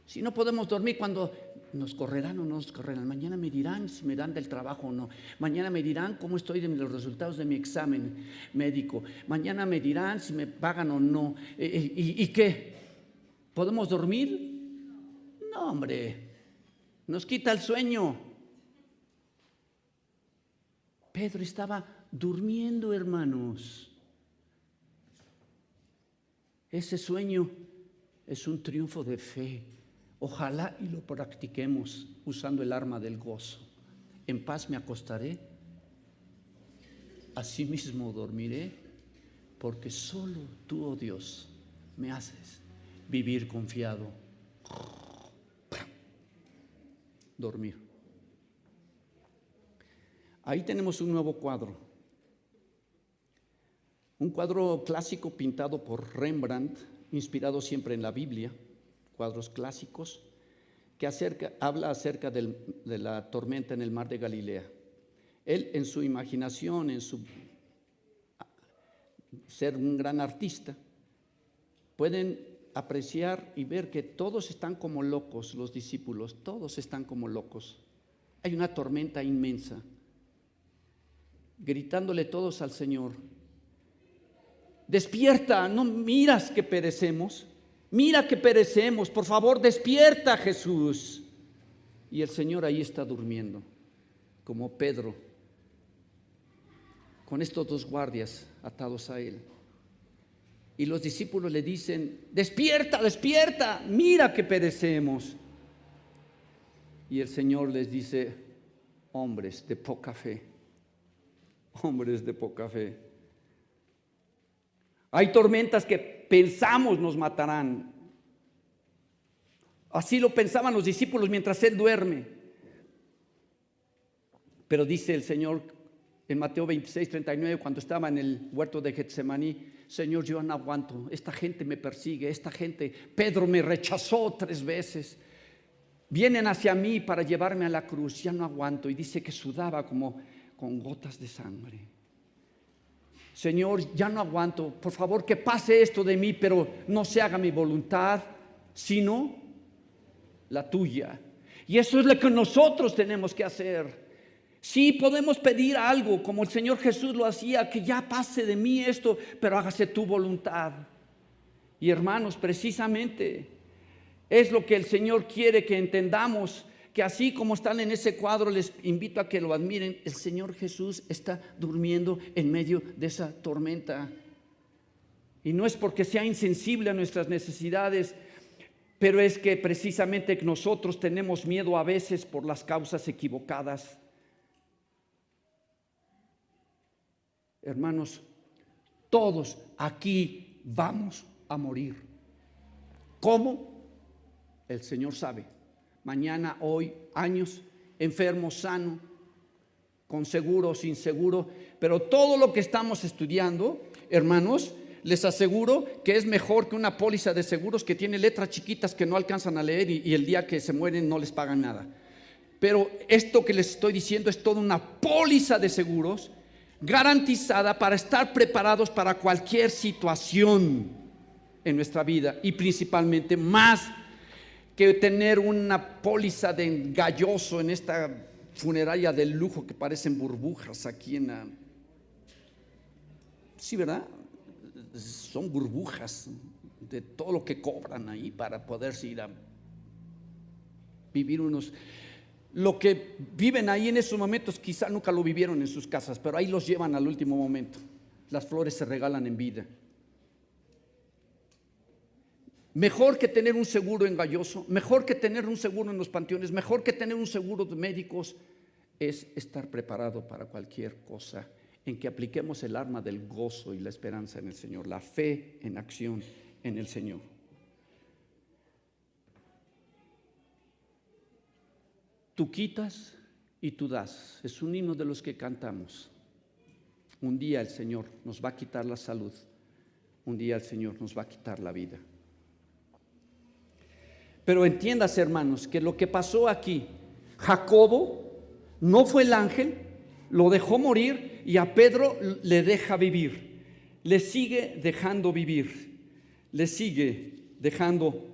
Si no podemos dormir cuando nos correrán o no nos correrán, mañana me dirán si me dan del trabajo o no, mañana me dirán cómo estoy en los resultados de mi examen médico, mañana me dirán si me pagan o no. ¿Y qué? ¿Podemos dormir? No, hombre, nos quita el sueño. Pedro estaba durmiendo, hermanos. Ese sueño es un triunfo de fe. Ojalá y lo practiquemos usando el arma del gozo. En paz me acostaré, asimismo dormiré, porque solo tú, oh Dios, me haces vivir confiado. Dormir. Ahí tenemos un nuevo cuadro. Un cuadro clásico pintado por Rembrandt, inspirado siempre en la Biblia, cuadros clásicos, que habla acerca de la tormenta en el mar de Galilea. Él, en su imaginación, en su ser un gran artista, pueden apreciar y ver que todos están como locos, los discípulos, todos están como locos. Hay una tormenta inmensa, gritándole todos al Señor: despierta, no miras que perecemos, mira que perecemos, por favor despierta, Jesús. Y el Señor ahí está durmiendo, como Pedro, con estos dos guardias atados a él. Y los discípulos le dicen: despierta, despierta, mira que perecemos. Y el Señor les dice: hombres de poca fe, hombres de poca fe. Hay tormentas que pensamos nos matarán. Así lo pensaban los discípulos mientras Él duerme. Pero dice el Señor en Mateo 26:39, cuando estaba en el huerto de Getsemaní: Señor, yo no aguanto, esta gente me persigue, esta gente, Pedro me rechazó 3 veces, vienen hacia mí para llevarme a la cruz, ya no aguanto. Y dice que sudaba como con gotas de sangre. Señor, ya no aguanto, por favor que pase esto de mí, pero no se haga mi voluntad, sino la tuya. Y eso es lo que nosotros tenemos que hacer. Sí, podemos pedir algo como el Señor Jesús lo hacía, que ya pase de mí esto, pero hágase tu voluntad. Y hermanos, precisamente es lo que el Señor quiere que entendamos, que así como están en ese cuadro, les invito a que lo admiren, el Señor Jesús está durmiendo en medio de esa tormenta. Y no es porque sea insensible a nuestras necesidades, pero es que precisamente nosotros tenemos miedo a veces por las causas equivocadas. Hermanos, todos aquí vamos a morir. ¿Cómo? El Señor sabe. Mañana, hoy, años, enfermo, sano, con seguro o sin seguro. Pero todo lo que estamos estudiando, hermanos, les aseguro que es mejor que una póliza de seguros que tiene letras chiquitas que no alcanzan a leer y el día que se mueren no les pagan nada. Pero esto que les estoy diciendo es toda una póliza de seguros garantizada para estar preparados para cualquier situación en nuestra vida, y principalmente más que tener una póliza de engañoso en esta funeraria de lujo que parecen burbujas aquí en la... Sí, ¿verdad? Son burbujas de todo lo que cobran ahí para poderse ir a vivir unos... Lo que viven ahí en esos momentos quizá nunca lo vivieron en sus casas, pero ahí los llevan al último momento. Las flores se regalan en vida. Mejor que tener un seguro engañoso, mejor que tener un seguro en los panteones, mejor que tener un seguro de médicos, es estar preparado para cualquier cosa, en que apliquemos el arma del gozo y la esperanza en el Señor, la fe en acción en el Señor. Tú quitas y tú das, es un himno de los que cantamos. Un día el Señor nos va a quitar la salud. Un día el Señor nos va a quitar la vida. Pero entiendas, hermanos, que lo que pasó aquí, Jacobo no fue el ángel, lo dejó morir y a Pedro le deja vivir. Le sigue dejando vivir. Le sigue dejando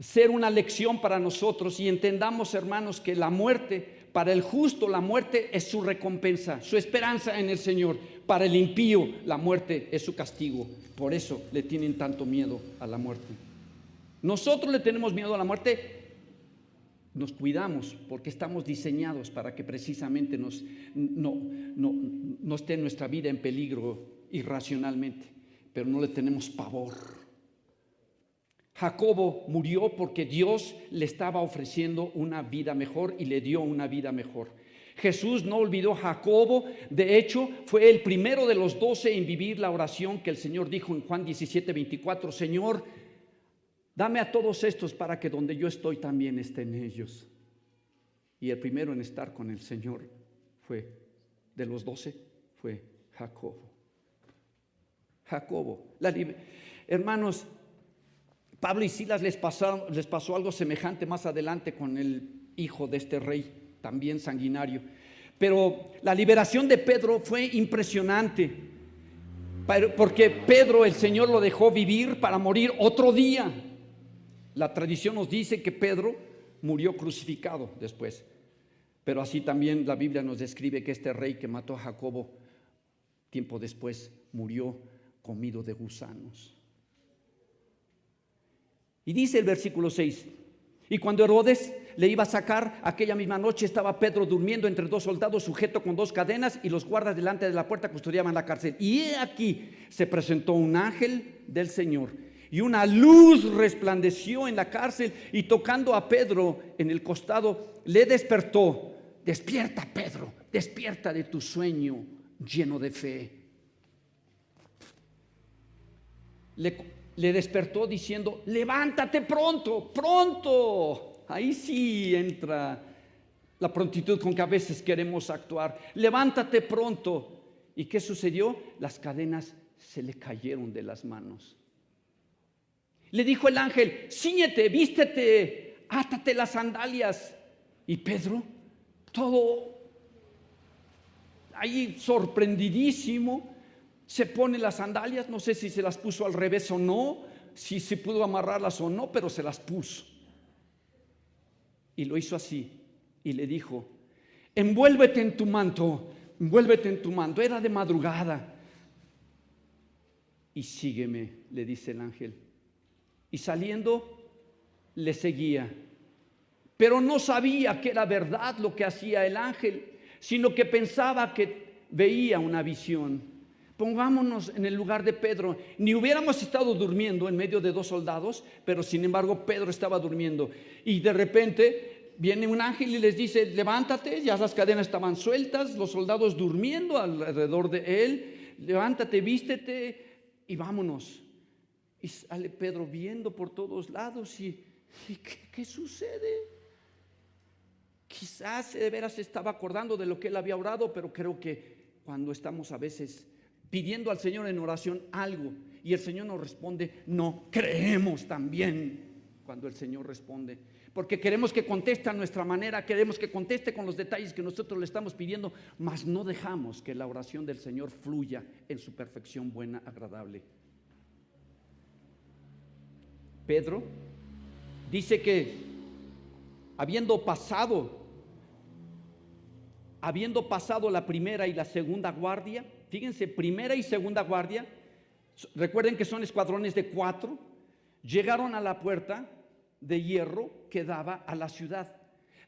ser una lección para nosotros. Y entendamos, hermanos, que la muerte, para el justo la muerte es su recompensa, su esperanza en el Señor. Para el impío la muerte es su castigo. Por eso le tienen tanto miedo a la muerte. Nosotros le tenemos miedo a la muerte. Nos cuidamos porque estamos diseñados para que precisamente no esté nuestra vida en peligro irracionalmente, pero no le tenemos pavor. Jacobo murió porque Dios le estaba ofreciendo una vida mejor y le dio una vida mejor. Jesús no olvidó a Jacobo. De hecho, fue el primero de los 12 en vivir la oración que el Señor dijo en Juan 17:24: Señor, dame a todos estos para que donde yo estoy también estén ellos. Y el primero en estar con el Señor de los 12, fue Jacobo. Hermanos, Pablo y Silas les pasó algo semejante más adelante con el hijo de este rey, también sanguinario. Pero la liberación de Pedro fue impresionante, porque Pedro, el Señor lo dejó vivir para morir otro día. La tradición nos dice que Pedro murió crucificado después, pero así también la Biblia nos describe que este rey que mató a Jacobo, tiempo después murió comido de gusanos. Y dice el versículo 6: y cuando Herodes le iba a sacar, aquella misma noche estaba Pedro durmiendo entre 2 soldados, sujeto con 2 cadenas, y los guardas delante de la puerta custodiaban la cárcel. Y he aquí se presentó un ángel del Señor, y una luz resplandeció en la cárcel, y tocando a Pedro en el costado, le despertó. Despierta, Pedro, despierta de tu sueño lleno de fe. Le despertó diciendo: levántate pronto, pronto. Ahí sí entra la prontitud con que a veces queremos actuar. Levántate pronto. ¿Y qué sucedió? Las cadenas se le cayeron de las manos. Le dijo el ángel: cíñete, vístete, átate las sandalias. Y Pedro, todo ahí sorprendidísimo, se pone las sandalias. No sé si se las puso al revés o no, si se pudo amarrarlas o no, pero se las puso. Y lo hizo así. Y le dijo: envuélvete en tu manto, envuélvete en tu manto. Era de madrugada. Y sígueme, le dice el ángel. Y saliendo le seguía. Pero no sabía que era verdad lo que hacía el ángel, sino que pensaba que veía una visión. Pongámonos en el lugar de Pedro. Ni hubiéramos estado durmiendo en medio de 2 soldados, pero sin embargo Pedro estaba durmiendo. Y de repente viene un ángel y les dice: levántate. Ya las cadenas estaban sueltas, los soldados durmiendo alrededor de él. Levántate, vístete y vámonos. Y sale Pedro viendo por todos lados y ¿qué sucede? Quizás de veras estaba acordando de lo que él había orado, pero creo que cuando estamos a veces pidiendo al Señor en oración algo y el Señor nos responde, no creemos también cuando el Señor responde, porque queremos que conteste a nuestra manera, queremos que conteste con los detalles que nosotros le estamos pidiendo, mas no dejamos que la oración del Señor fluya en su perfección buena, agradable. Pedro dice que habiendo pasado la primera y la segunda guardia, fíjense, primera y segunda guardia, recuerden que son escuadrones de 4, llegaron a la puerta de hierro que daba a la ciudad,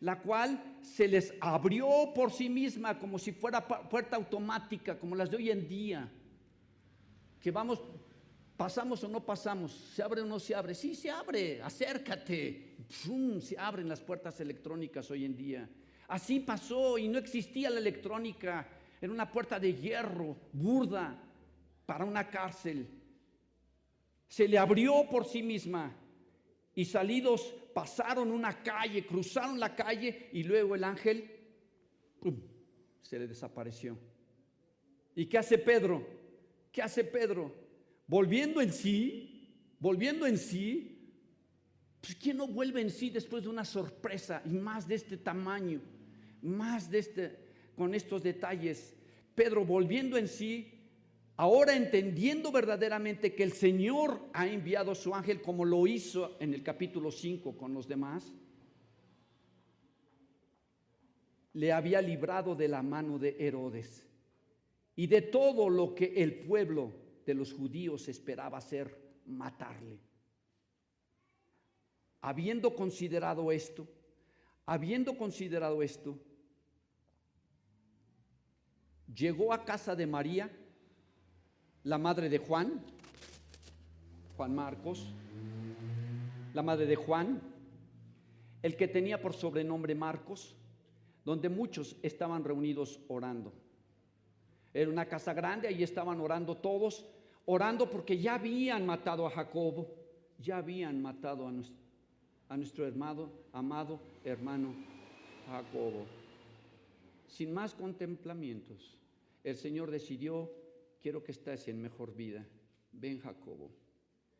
la cual se les abrió por sí misma como si fuera puerta automática, como las de hoy en día, que pasamos o no pasamos, se abre o no se abre. Sí, se abre, acércate. ¡Pum! Se abren las puertas electrónicas hoy en día. Así pasó y no existía la electrónica. Era una puerta de hierro, burda, para una cárcel. Se le abrió por sí misma y salidos pasaron una calle, cruzaron la calle y luego el ángel, ¡pum!, se le desapareció. ¿Y qué hace Pedro? ¿Qué hace Pedro? Volviendo en sí, pues ¿quién no vuelve en sí después de una sorpresa y más de este tamaño, con estos detalles? Pedro volviendo en sí, ahora entendiendo verdaderamente que el Señor ha enviado a su ángel como lo hizo en el capítulo 5 con los demás, le había librado de la mano de Herodes y de todo lo que el pueblo de los judíos esperaba hacer, matarle. Habiendo considerado esto, llegó a casa de María, la madre de Juan Marcos, la madre de Juan, el que tenía por sobrenombre Marcos, donde muchos estaban reunidos orando. Era una casa grande, ahí estaban orando todos, orando porque ya habían matado a Jacobo, ya habían matado a nuestro amado hermano Jacobo. Sin más contemplamientos, el Señor decidió: quiero que estés en mejor vida, ven Jacobo.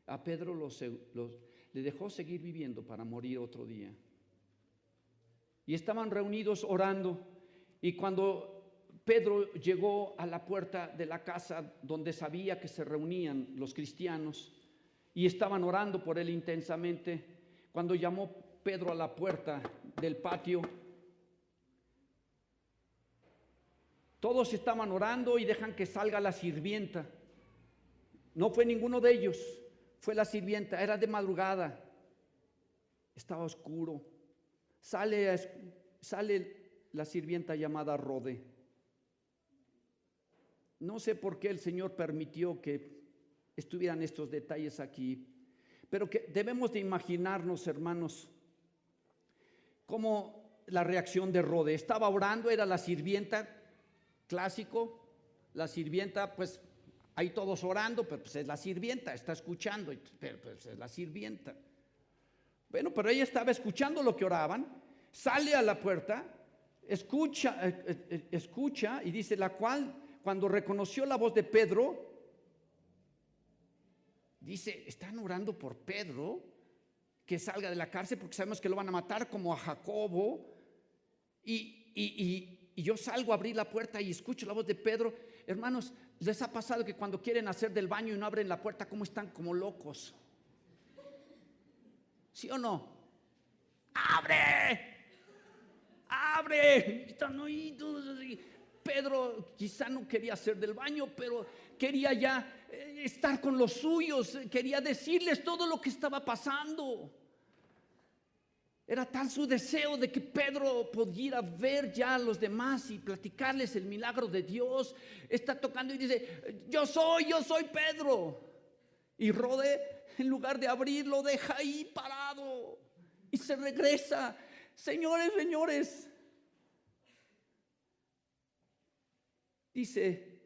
A Pedro le dejó seguir viviendo para morir otro día. Y estaban reunidos orando, y cuando Pedro llegó a la puerta de la casa donde sabía que se reunían los cristianos y estaban orando por él intensamente, cuando llamó Pedro a la puerta del patio, todos estaban orando y dejan que salga la sirvienta. No fue ninguno de ellos, fue la sirvienta. Era de madrugada, estaba oscuro. Sale la sirvienta llamada Rode. No sé por qué el Señor permitió que estuvieran estos detalles aquí, pero que debemos de imaginarnos, hermanos, cómo la reacción de Rode. Estaba orando, era la sirvienta, clásico, la sirvienta, pues ahí todos orando, pero pues es la sirvienta, está escuchando, pero pues es la sirvienta. Bueno, pero ella estaba escuchando lo que oraban, sale a la puerta, escucha y dice: la cual, cuando reconoció la voz de Pedro, dice: están orando por Pedro, que salga de la cárcel porque sabemos que lo van a matar como a Jacobo. Y yo salgo a abrir la puerta y escucho la voz de Pedro. Hermanos, ¿les ha pasado que cuando quieren hacer del baño y no abren la puerta, cómo están como locos? ¿Sí o no? ¡Abre! Están oídos así. Pedro quizá no quería hacer del baño, pero quería ya estar con los suyos, quería decirles todo lo que estaba pasando. Era tal su deseo de que Pedro pudiera ver ya a los demás y platicarles el milagro de Dios. Está tocando y dice: yo soy Pedro. Y Rode, en lugar de abrir, lo deja ahí parado y se regresa. Señores, dice,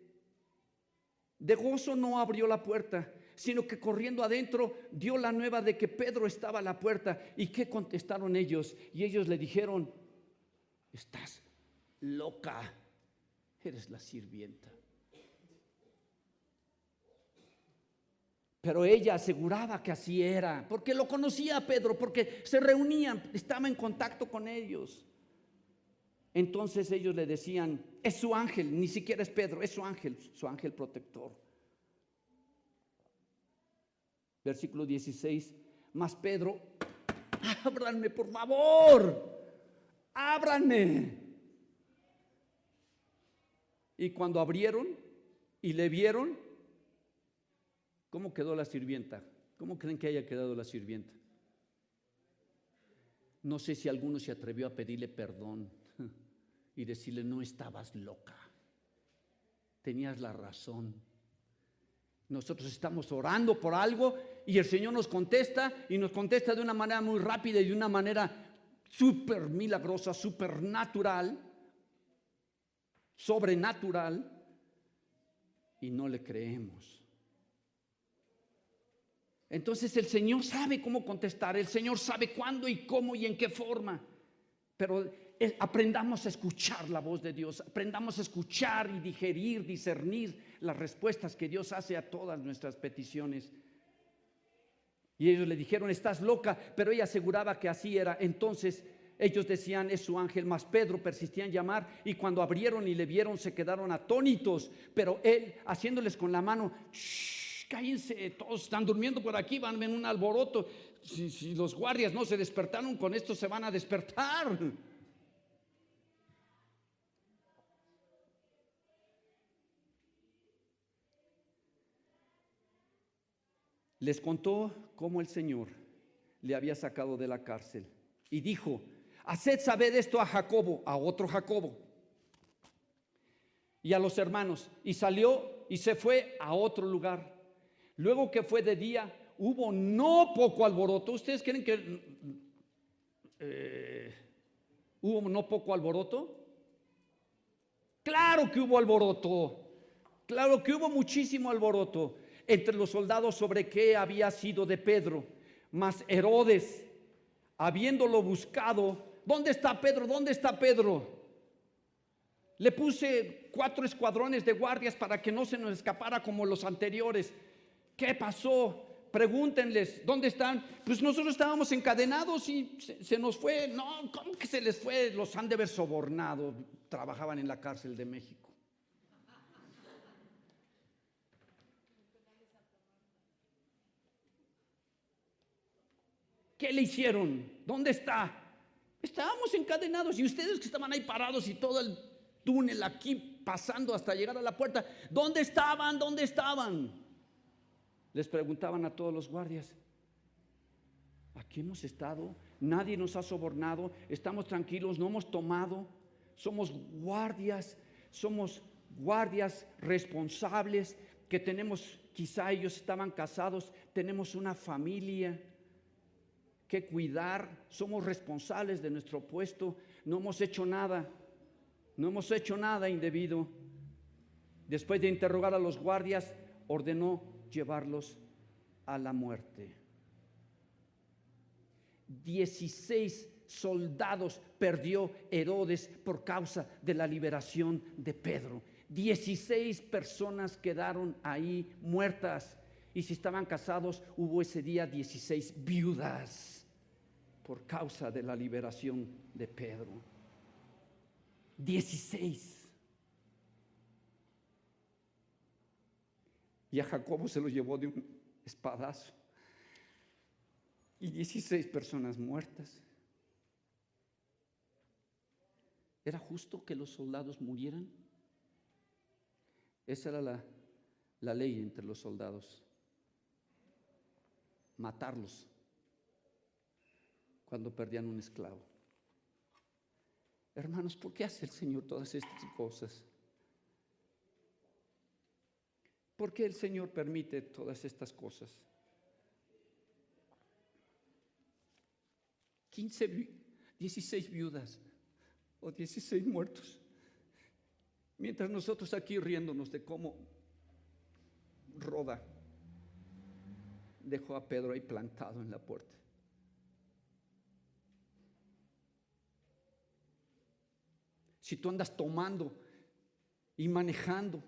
de gozo no abrió la puerta, sino que corriendo adentro dio la nueva de que Pedro estaba a la puerta. ¿Y qué contestaron ellos? Y ellos le dijeron: estás loca, eres la sirvienta. Pero ella aseguraba que así era, porque lo conocía a Pedro, porque se reunían, estaba en contacto con ellos. Entonces ellos le decían: es su ángel, ni siquiera es Pedro, es su ángel protector. Versículo 16, mas Pedro: ábranme, por favor, ábranme. Y cuando abrieron y le vieron, ¿cómo quedó la sirvienta? ¿Cómo creen que haya quedado la sirvienta? No sé si alguno se atrevió a pedirle perdón y decirle: no estabas loca, tenías la razón. Nosotros estamos orando por algo y el Señor nos contesta, y nos contesta de una manera muy rápida y de una manera súper milagrosa, supernatural, sobrenatural, y no le creemos. Entonces el Señor sabe cómo contestar, el Señor sabe cuándo y cómo y en qué forma. Pero aprendamos a escuchar la voz de Dios, aprendamos a escuchar y digerir, discernir las respuestas que Dios hace a todas nuestras peticiones. Y ellos le dijeron: estás loca, pero ella aseguraba que así era. Entonces ellos decían: es su ángel. Mas Pedro persistía en llamar, y cuando abrieron y le vieron, se quedaron atónitos. Pero él, haciéndoles con la mano: shh, cállense, todos están durmiendo por aquí, van en un alboroto. Si los guardias no se despertaron, con esto se van a despertar. Les contó cómo el Señor le había sacado de la cárcel y dijo: haced saber esto a Jacobo, a otro Jacobo, y a los hermanos. Y salió y se fue a otro lugar. Luego que fue de día, hubo no poco alboroto. ¿Ustedes creen que hubo no poco alboroto? Claro que hubo alboroto. Claro que hubo muchísimo alboroto entre los soldados sobre qué había sido de Pedro. Mas Herodes, habiéndolo buscado: ¿dónde está Pedro? ¿Dónde está Pedro? Le puse 4 escuadrones de guardias para que no se nos escapara como los anteriores. ¿Qué pasó? Pregúntenles, ¿dónde están? Pues nosotros estábamos encadenados y se nos fue. No, ¿cómo que se les fue? Los han de haber sobornado. Trabajaban en la cárcel de México. ¿Qué le hicieron? ¿Dónde está? Estábamos encadenados, y ustedes que estaban ahí parados y todo el túnel aquí pasando hasta llegar a la puerta, ¿dónde estaban? ¿Dónde estaban? Les preguntaban a todos los guardias. Aquí hemos estado, nadie nos ha sobornado, estamos tranquilos, no hemos tomado, somos guardias responsables, que tenemos, quizá ellos estaban casados, tenemos una familia que cuidar, somos responsables de nuestro puesto, no hemos hecho nada indebido. Después de interrogar a los guardias, ordenó llevarlos a la muerte. 16 soldados perdió Herodes por causa de la liberación de Pedro. 16 personas quedaron ahí muertas. Y si estaban casados, hubo ese día 16 viudas por causa de la liberación de Pedro. 16. Y a Jacobo se lo llevó de un espadazo. Y 16 personas muertas. ¿Era justo que los soldados murieran? Esa era la ley entre los soldados. Matarlos cuando perdían un esclavo. Hermanos, ¿por qué hace el Señor todas estas cosas? ¿Por qué el Señor permite todas estas cosas? 16 viudas o 16 muertos, mientras nosotros aquí riéndonos de cómo Roda dejó a Pedro ahí plantado en la puerta. Si tú andas tomando y manejando,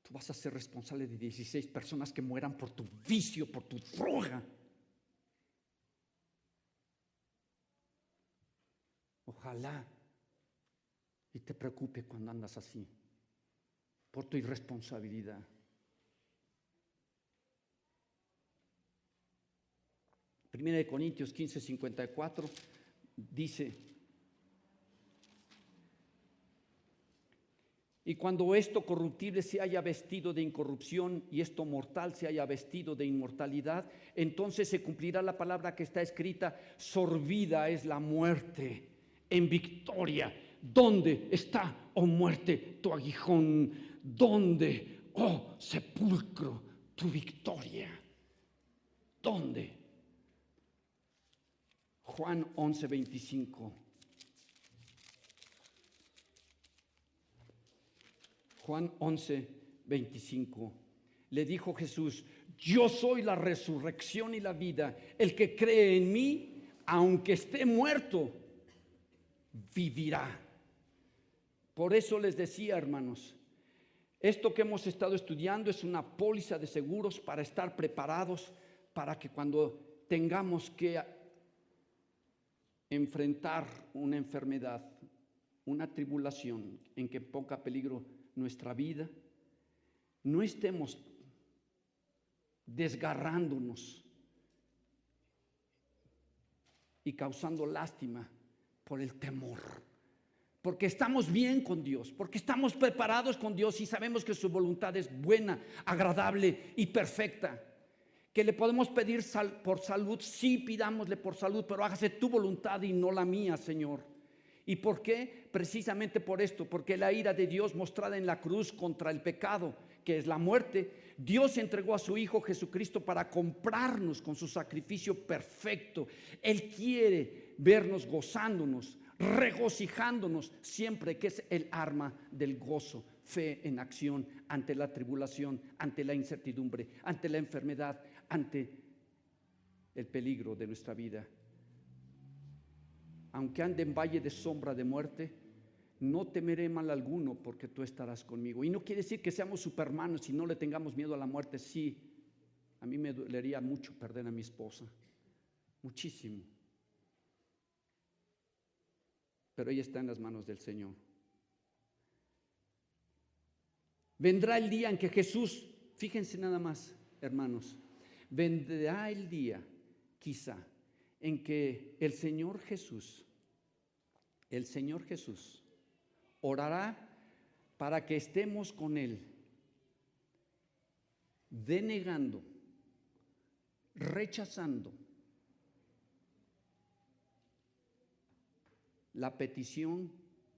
tú vas a ser responsable de 16 personas que mueran por tu vicio, por tu droga. Ojalá y te preocupe cuando andas así, por tu irresponsabilidad. Primera de Corintios 15:54 dice: y cuando esto corruptible se haya vestido de incorrupción y esto mortal se haya vestido de inmortalidad, entonces se cumplirá la palabra que está escrita: sorbida es la muerte en victoria. ¿Dónde está, oh muerte, tu aguijón? ¿Dónde, oh sepulcro, tu victoria? ¿Dónde? Juan 11:25. Juan 11:25. Le dijo Jesús: yo soy la resurrección y la vida. El que cree en mí, aunque esté muerto, vivirá. Por eso les decía, hermanos, esto que hemos estado estudiando es una póliza de seguros para estar preparados para que cuando tengamos que enfrentar una enfermedad, una tribulación en que ponga peligro nuestra vida, no estemos desgarrándonos y causando lástima por el temor. Porque estamos bien con Dios, porque estamos preparados con Dios y sabemos que su voluntad es buena, agradable y perfecta. Que le podemos pedir por salud, sí, pidámosle por salud, pero hágase tu voluntad y no la mía, Señor. ¿Y por qué? Precisamente por esto, porque la ira de Dios mostrada en la cruz contra el pecado, que es la muerte, Dios entregó a su Hijo Jesucristo para comprarnos con su sacrificio perfecto. Él quiere vernos gozándonos, regocijándonos siempre, que es el arma del gozo, fe en acción ante la tribulación, ante la incertidumbre, ante la enfermedad, ante el peligro de nuestra vida. Aunque ande en valle de sombra de muerte, no temeré mal alguno, porque tú estarás conmigo. Y no quiere decir que seamos supermanos y no le tengamos miedo a la muerte. Sí, a mí me dolería mucho perder a mi esposa, muchísimo. Pero ella está en las manos del Señor. Vendrá el día en que Jesús, fíjense nada más, hermanos, vendrá el día, quizá, en que el Señor Jesús orará para que estemos con Él, denegando, rechazando la petición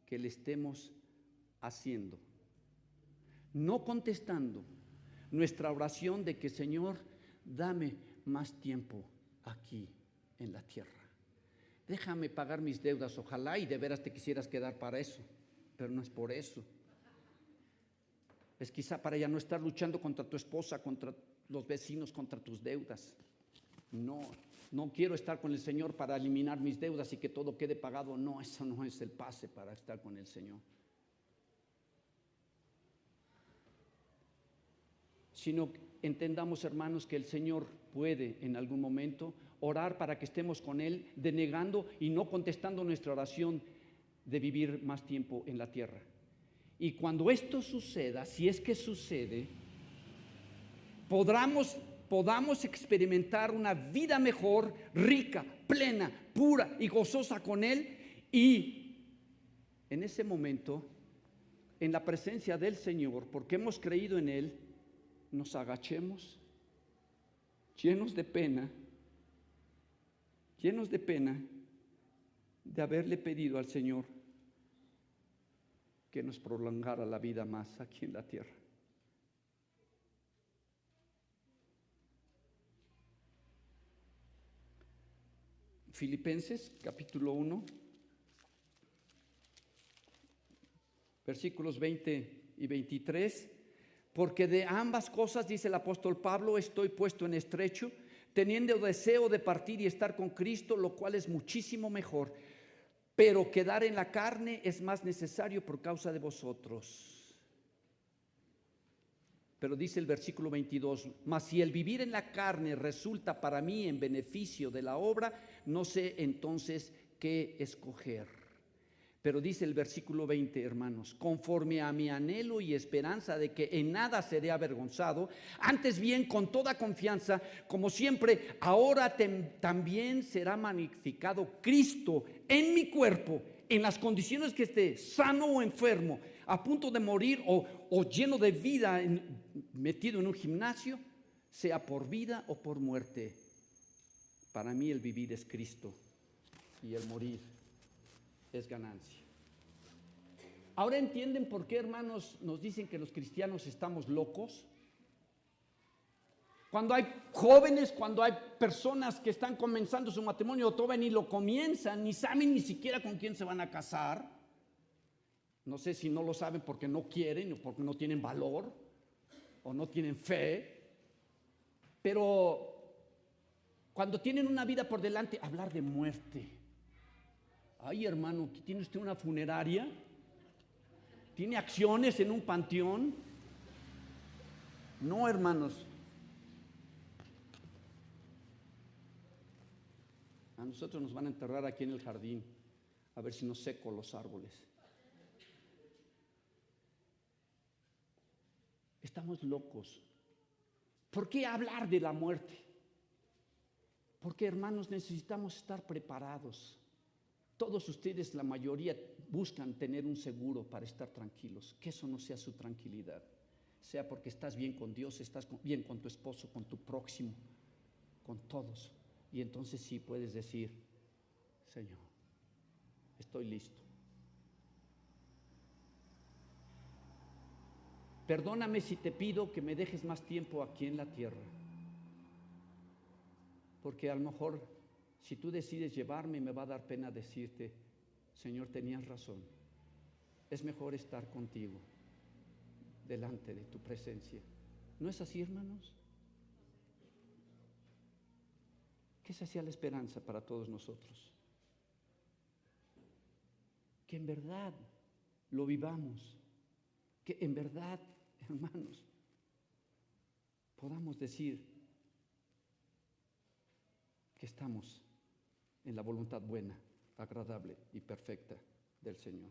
que le estemos haciendo, no contestando nuestra oración de que, Señor, dame más tiempo aquí en la tierra. Déjame pagar mis deudas, ojalá y de veras te quisieras quedar para eso, pero no es por eso. Es quizá para ya no estar luchando contra tu esposa, contra los vecinos, contra tus deudas. No quiero estar con el Señor para eliminar mis deudas y que todo quede pagado. No, eso no es el pase para estar con el Señor. Sino entendamos, hermanos, que el Señor puede en algún momento orar para que estemos con Él, denegando y no contestando nuestra oración de vivir más tiempo en la tierra. Y cuando esto suceda, si es que sucede, podamos experimentar una vida mejor, rica, plena, pura y gozosa con Él. Y en ese momento, en la presencia del Señor, porque hemos creído en Él, nos agachemos, llenos de pena de haberle pedido al Señor que nos prolongara la vida más aquí en la tierra. Filipenses capítulo 1, versículos 20 y 23. Porque de ambas cosas, dice el apóstol Pablo, estoy puesto en estrecho, teniendo deseo de partir y estar con Cristo, lo cual es muchísimo mejor. Pero quedar en la carne es más necesario por causa de vosotros. Pero dice el versículo 22, mas si el vivir en la carne resulta para mí en beneficio de la obra, no sé entonces qué escoger. Pero dice el versículo 20, hermanos, conforme a mi anhelo y esperanza de que en nada seré avergonzado, antes bien con toda confianza, como siempre, ahora también será magnificado Cristo en mi cuerpo, en las condiciones que esté, sano o enfermo, a punto de morir o lleno de vida, metido en un gimnasio, sea por vida o por muerte. Para mí el vivir es Cristo y el morir es ganancia. Ahora entienden por qué, hermanos, nos dicen que los cristianos estamos locos. Cuando hay jóvenes, cuando hay personas que están comenzando su matrimonio, todavía ni lo comienzan, ni saben ni siquiera con quién se van a casar. No sé si no lo saben porque no quieren o porque no tienen valor o no tienen fe. Pero cuando tienen una vida por delante, hablar de muerte, Ay, hermano, ¿tiene usted una funeraria? ¿Tiene acciones en un panteón? No, hermanos. A nosotros nos van a enterrar aquí en el jardín, a ver si no seco los árboles. Estamos locos. ¿Por qué hablar de la muerte? Porque, hermanos, necesitamos estar preparados. Todos ustedes, la mayoría, buscan tener un seguro para estar tranquilos. Que eso no sea su tranquilidad. Sea porque estás bien con Dios, estás bien con tu esposo, con tu próximo, con todos. Y entonces sí puedes decir, Señor, estoy listo. Perdóname si te pido que me dejes más tiempo aquí en la tierra. Porque a lo mejor, si tú decides llevarme, me va a dar pena decirte, Señor, tenías razón. Es mejor estar contigo, delante de tu presencia. ¿No es así, hermanos? Que esa sea la esperanza para todos nosotros. Que en verdad lo vivamos. Que en verdad, hermanos, podamos decir que estamos en la voluntad buena, agradable y perfecta del Señor.